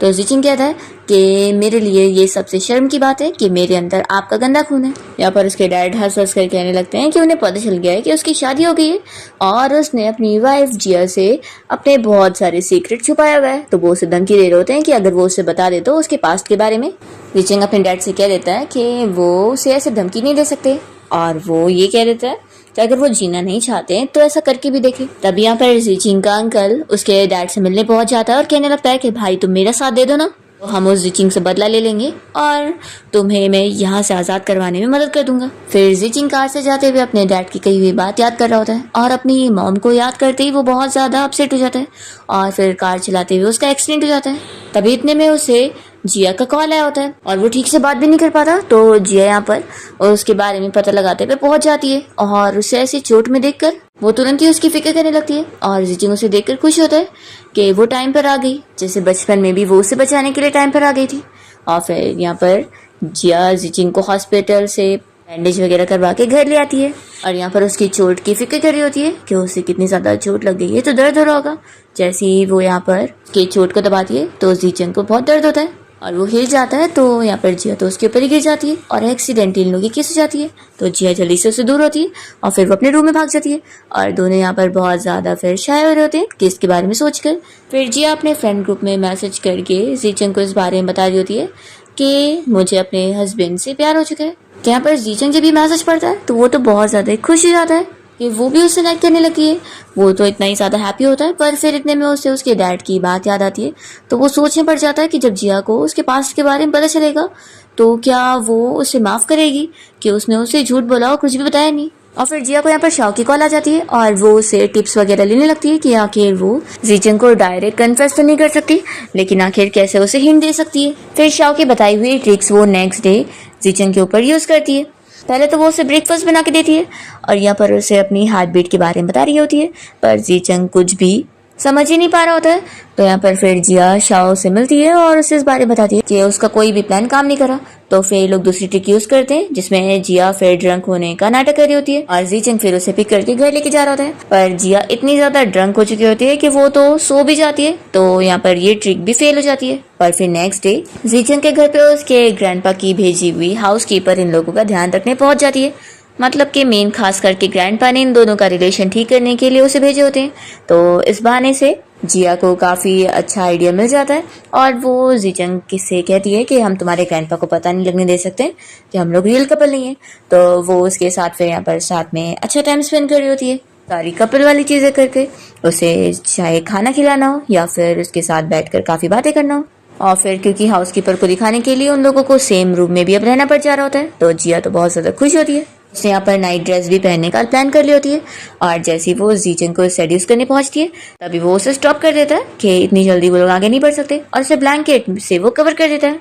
तो जीचिंग कहता है कि मेरे लिए ये सबसे शर्म की बात है कि मेरे अंदर आपका गंदा खून है। यहाँ पर उसके डैड हंस हंस कर कहने लगते हैं कि उन्हें पता चल गया है कि उसकी शादी हो गई है और उसने अपनी वाइफ जिया से अपने बहुत सारे सीक्रेट छुपाया हुआ है। तो वो उसे धमकी दे रहे होते हैं कि अगर वो उसे बता दे तो उसके पास्ट के बारे में। जीचिंग अपने डैड से कह देता है कि वो उसे ऐसे धमकी नहीं दे सकते और वो ये कह देता है कि अगर वो जीना नहीं चाहते तो ऐसा करके भी देखे। तब यहाँ पर जीचिंग का अंकल उसके डैड से मिलने पहुंच जाता है और कहने लगता है कि भाई तुम मेरा साथ दे दो ना, तो हम उस जीचिंग से बदला ले लेंगे और तुम्हें मैं यहाँ से आज़ाद करवाने में मदद कर दूंगा। फिर जीचिंग कार से जाते हुए अपने डैड की कही हुई बात याद कर रहा होता है और अपनी मॉम को याद करते ही वो बहुत ज़्यादा अपसेट हो जाता है और फिर कार चलाते हुए उसका एक्सीडेंट हो जाता है। तभी इतने में उसे जिया का कॉल आया होता है और वो ठीक से बात भी नहीं कर पाता। तो जिया यहाँ पर उसके बारे में पता लगाते हुए पहुंच जाती है और उसे ऐसी चोट में देखकर वो तुरंत ही उसकी फिक्र करने लगती है और जीचिंग उसे देखकर खुश होता है कि वो टाइम पर आ गई, जैसे बचपन में भी वो उसे बचाने के लिए टाइम पर आ गई थी। और फिर यहाँ पर जिया जीचिंग को हॉस्पिटल से बैंडेज वगैरह करवा के घर ले आती है और यहाँ पर उसकी चोट की फिक्र कर रही होती है कि उसे कितनी ज़्यादा चोट लग गई है, तो दर्द हो रहा होगा। जैसे ही वो यहाँ पर उसकी चोट को दबाती है तो जीचिंग को बहुत दर्द होता है और वो हिल जाता है। तो यहाँ पर जिया तो उसके ऊपर ही गिर जाती है और एक्सीडेंटली इन लोगों की किस हो जाती है। तो जिया जल्दी से उससे दूर होती है और फिर वो अपने रूम में भाग जाती है और दोनों यहाँ पर बहुत ज़्यादा फिर शाय हो रहे होते हैं किस के बारे में सोचकर। फिर जिया अपने फ्रेंड ग्रुप में मैसेज करके जीचिंग को इस बारे में बता रही होती है कि मुझे अपने हस्बैंड से प्यार हो चुका है। तो यहाँ पर जीचंग जब भी मैसेज पढ़ता है तो वो तो बहुत ज़्यादा खुश हो जाता है कि वो भी उससे लाइक करने लगी है। वो तो इतना ही ज़्यादा हैप्पी होता है, पर फिर इतने में उसे उसके डैड की बात याद आती है। तो वो सोचने पड़ जाता है कि जब जिया को उसके पास्ट के बारे में पता चलेगा तो क्या वो उसे माफ़ करेगी कि उसने उसे झूठ बोला और कुछ भी बताया नहीं। और फिर जिया को यहाँ पर शाओ की कॉल आ जाती है और वो उसे टिप्स वगैरह लेने लगती है कि आखिर वो जीचंग को डायरेक्ट कन्फेस तो नहीं कर सकती, लेकिन आखिर कैसे उसे हिंट दे सकती है। फिर शाओ की बताई हुई ट्रिक्स वो नेक्स्ट डे जीचंग के ऊपर यूज़ करती है। पहले तो वो उसे ब्रेकफास्ट बना के देती है और यहाँ पर उसे अपनी हार्ट बीट के बारे में बता रही होती है, पर जीचंग कुछ भी समझ ही नहीं पा रहा होता है। तो यहाँ पर फिर जिया शाओ से मिलती है और उसे इस बारे में बताती है कि उसका कोई भी प्लान काम नहीं करा। तो फिर ये लोग दूसरी ट्रिक यूज करते हैं जिसमें जिया फिर ड्रंक होने का नाटक कर रही होती है और जीचंग फिर उसे पिक करके घर लेके जा रहा होता है। पर जिया इतनी ज्यादा ड्रंक हो चुकी होती है कि वो तो सो भी जाती है। तो यहाँ पर ये ट्रिक भी फेल हो जाती है। पर फिर नेक्स्ट डे जीचंग के घर पे उसके ग्रैंडपा की भेजी हुई हाउसकीपर इन लोगों का ध्यान रखने पहुंच जाती है। मतलब कि मेन खास करके ग्रैंडपा ने इन दोनों का रिलेशन ठीक करने के लिए उसे भेजे होते हैं। तो इस बहाने से जिया को काफ़ी अच्छा आइडिया मिल जाता है और वो जीचंग से कहती है कि हम तुम्हारे ग्रैंडपा को पता नहीं लगने दे सकते कि हम लोग रियल कपल नहीं है। तो वो उसके साथ फिर यहाँ पर साथ में अच्छा टाइम स्पेंड कर रही होती है, सारी कपल वाली चीज़ें करके। उसे चाहे खाना खिलाना हो या फिर उसके साथ बैठकर काफ़ी बातें करना हो। और फिर क्योंकि हाउसकीपर को दिखाने के लिए उन लोगों को सेम रूम में भी अब रहना पड़ जा रहा होता है, तो जिया तो बहुत ज़्यादा खुश होती है। उसने यहाँ पर नाइट ड्रेस भी पहनने का प्लान कर ली होती है और जैसे ही वो जीचंग को सेड्यूस करने पहुंचती है तभी वो उसे स्टॉप कर देता है कि इतनी जल्दी वो लोग आगे नहीं बढ़ सकते और उसे ब्लैंकेट से वो कवर कर देता है।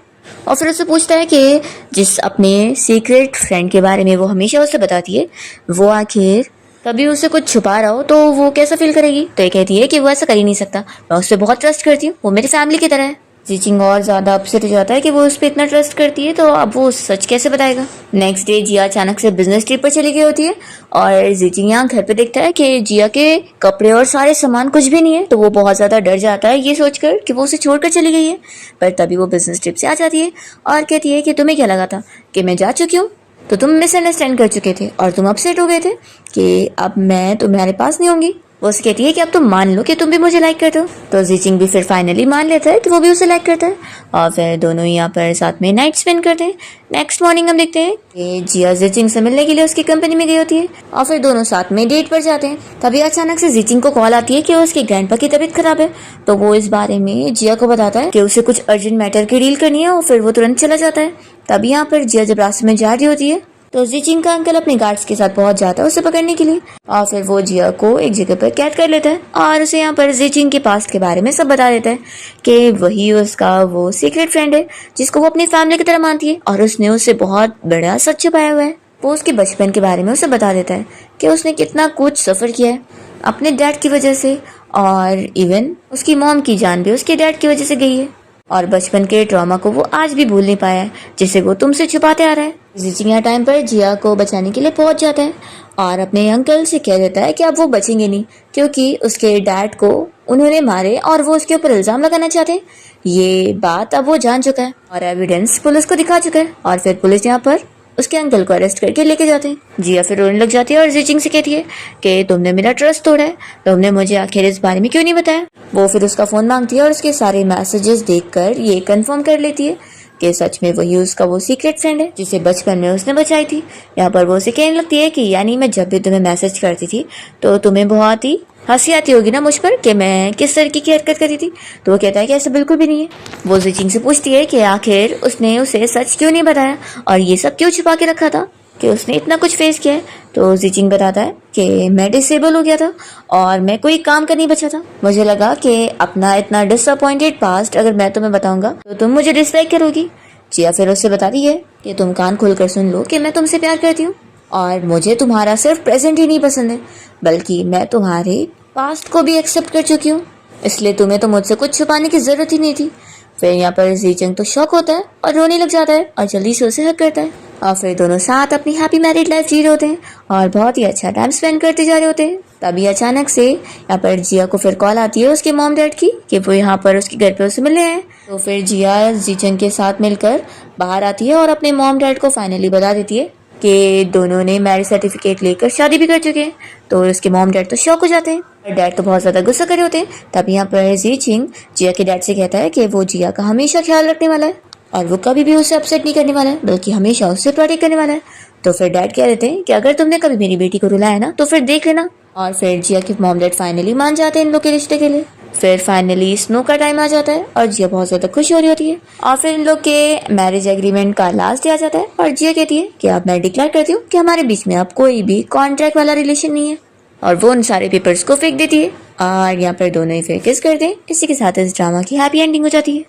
और फिर उससे पूछता है कि जिस अपने सीक्रेट फ्रेंड के बारे में वो हमेशा उसे बताती है, वो आखिर कभी उसे कुछ छुपा रहा हो तो वो कैसा फील करेगी। तो ये कहती है कि वो ऐसा कर ही नहीं सकता, मैं उससे बहुत ट्रस्ट करती हूँ, वो मेरी फैमिली की तरह है। जीचिंग और ज़्यादा अपसेट हो जाता है कि वो उस पर इतना ट्रस्ट करती है, तो अब वो सच कैसे बताएगा। नेक्स्ट डे जिया अचानक से बिजनेस ट्रिप पर चली गई होती है और जीचिंग यहाँ घर पे देखता है कि जिया के कपड़े और सारे सामान कुछ भी नहीं है। तो वो बहुत ज़्यादा डर जाता है ये सोचकर कि वो उसे छोड़कर चली गई है। पर तभी वो बिजनेस ट्रिप से आ जाती है और कहती है कि तुम्हें क्या लगा था कि मैं जा चुकी हूँ, तो तुम मिसअंडरस्टैंड कर चुके थे और तुम अपसेट हो गए थे कि अब मैं तुम्हारे पास नहीं होंगी। वो उसे कहती है कि अब तुम मान लो कि तुम भी मुझे लाइक करते हो। तो जीचिंग भी फिर फाइनली मान लेता है कि वो भी उसे लाइक करता है और फिर दोनों यहाँ पर साथ में नाइट स्पेंड करते हैं। नेक्स्ट मॉर्निंग हम देखते हैं कि जिया जीचिंग से मिलने के लिए उसकी कंपनी में गई होती है और फिर दोनों साथ में डेट पर जाते हैं। तभी अचानक से जीचिंग को कॉल आती है कि उसके ग्रैंडपा की तबीयत खराब है। तो वो इस बारे में जिया को बताता है कि उसे कुछ अर्जेंट मैटर की डील करनी है और फिर वो तुरंत चला जाता है। तभी यहाँ पर जिया जब रास्ते में जा रही होती है तो जीचिंग का अंकल अपने गार्ड्स के साथ पहुंच जाता है उसे पकड़ने के लिए और फिर वो जिया को एक जगह पर कैद कर लेता है और उसे यहाँ पर जीचिंग के पास्ट के बारे में सब बता देता है कि वही उसका वो सीक्रेट फ्रेंड है जिसको वो अपनी फैमिली की तरह मानती है और उसने उससे बहुत बड़ा सच छुपाया हुआ है। वो उसके बचपन के बारे में उसे बता देता है कि उसने कितना कुछ सफ़र किया है अपने डैड की वजह से और इवन उसकी मॉम की जान भी उसके डैड की वजह से गई है और बचपन के ट्रॉमा को वो आज भी भूल नहीं पाया है जिसे वो तुमसे छुपाते आ रहा है। जीचिंग यहाँ टाइम पर जिया को बचाने के लिए पहुंच जाता है और अपने अंकल से कह देता है कि अब वो बचेंगे नहीं क्योंकि उसके डैड को उन्होंने मारे और वो उसके ऊपर इल्जाम लगाना चाहते हैं। ये बात अब वो जान चुका है और एविडेंस पुलिस को दिखा चुका है और फिर पुलिस यहाँ पर उसके अंकल को अरेस्ट करके लेके जाते हैं। जिया फिर रोने लग जाती है और जीचिंग से कहती है कि तुमने मेरा ट्रस्ट तोड़ा है, तुमने मुझे आखिर इस बारे में क्यों नहीं बताया। वो फिर उसका फ़ोन मांगती है और उसके सारे मैसेजेस देखकर ये कंफर्म कर लेती है कि सच में वही उसका वो सीक्रेट फ्रेंड है जिसे बचपन में उसने बचाई थी। यहाँ पर वो उसे कहने लगती है कि यानी मैं जब भी तुम्हें मैसेज करती थी तो तुम्हें बहुत ही हंसी आती होगी ना मुझ पर कि मैं किस तरीके की हरकत करी थी। तो वो कहता है कि ऐसा बिल्कुल भी नहीं है। वो जीचिंग से पूछती है कि आखिर उसने उसे सच क्यों नहीं बताया और ये सब क्यों छुपा के रखा था कि उसने इतना कुछ फेस किया है। तो जीचिंग बताता है कि मैं डिसेबल हो गया था और मैं कोई काम कर नहीं बचा था। मुझे लगा कि अपना इतना डिसअपॉइंटेड पास्ट अगर मैं तुम्हें बताऊंगा तो तुम मुझे रिस्पेक्ट करोगी। जिया फिर उससे बताती है कि तुम कान खोलकर सुन लो कि मैं तुमसे प्यार करती हूँ और मुझे तुम्हारा सिर्फ प्रेजेंट ही नहीं पसंद है बल्कि मैं तुम्हारे पास्ट को भी एक्सेप्ट कर चुकी हूँ, इसलिए तुम्हें तो मुझसे कुछ छुपाने की जरूरत ही नहीं थी। फिर यहाँ पर जीचिंग तो शॉक होता है और रोने लग जाता है और जल्दी से उसे हक करता है और फिर दोनों साथ अपनी हैप्पी मैरिड लाइफ जी रहे होते हैं और बहुत ही अच्छा टाइम स्पेंड करते जा रहे होते हैं। तभी अचानक से यहाँ पर जिया को फिर कॉल आती है उसके मॉम डैड की कि वो यहाँ पर उसके घर पे उसे मिलने हैं। तो फिर जिया जीचिंग के साथ मिलकर बाहर आती है और अपने मॉम डैड को फाइनली बता देती है कि दोनों ने मैरिज सर्टिफिकेट लेकर शादी भी कर चुके हैं। तो उसके मॉम डैड तो शॉक हो जाते हैं, डैड तो बहुत ज़्यादा गुस्सा करे होते हैं। तब यहाँ पर जीचिंग जिया के डैड से कहता है कि वो जिया का हमेशा ख्याल रखने वाला है और वो कभी भी उसे अपसेट नहीं करने वाला है, बल्कि हमेशा उसे प्रोटेक्ट करने वाला है। तो फिर डैड कह रहे थे कि अगर तुमने कभी मेरी बेटी को रुलाया ना तो फिर देख लेना। और फिर जिया के मॉम डैड फाइनली मान जाते हैं इन लोग के रिश्ते के लिए। फिर फाइनली स्नो का टाइम आ जाता है और जिया बहुत ज्यादा खुश हो रही होती है। और फिर इन लोग के मैरिज एग्रीमेंट का लास्ट डे आ जाता है और जिया कहती है कि अब मैं डिक्लेयर करती हूँ कि हमारे बीच में अब कोई भी कॉन्ट्रैक्ट वाला रिलेशन नहीं है। और वो उन सारे पेपर्स को फेंक देती है और यहाँ पर दोनों ही फिर किस करते हैं। इसी के साथ इस ड्रामा की हैप्पी एंडिंग हो जाती है।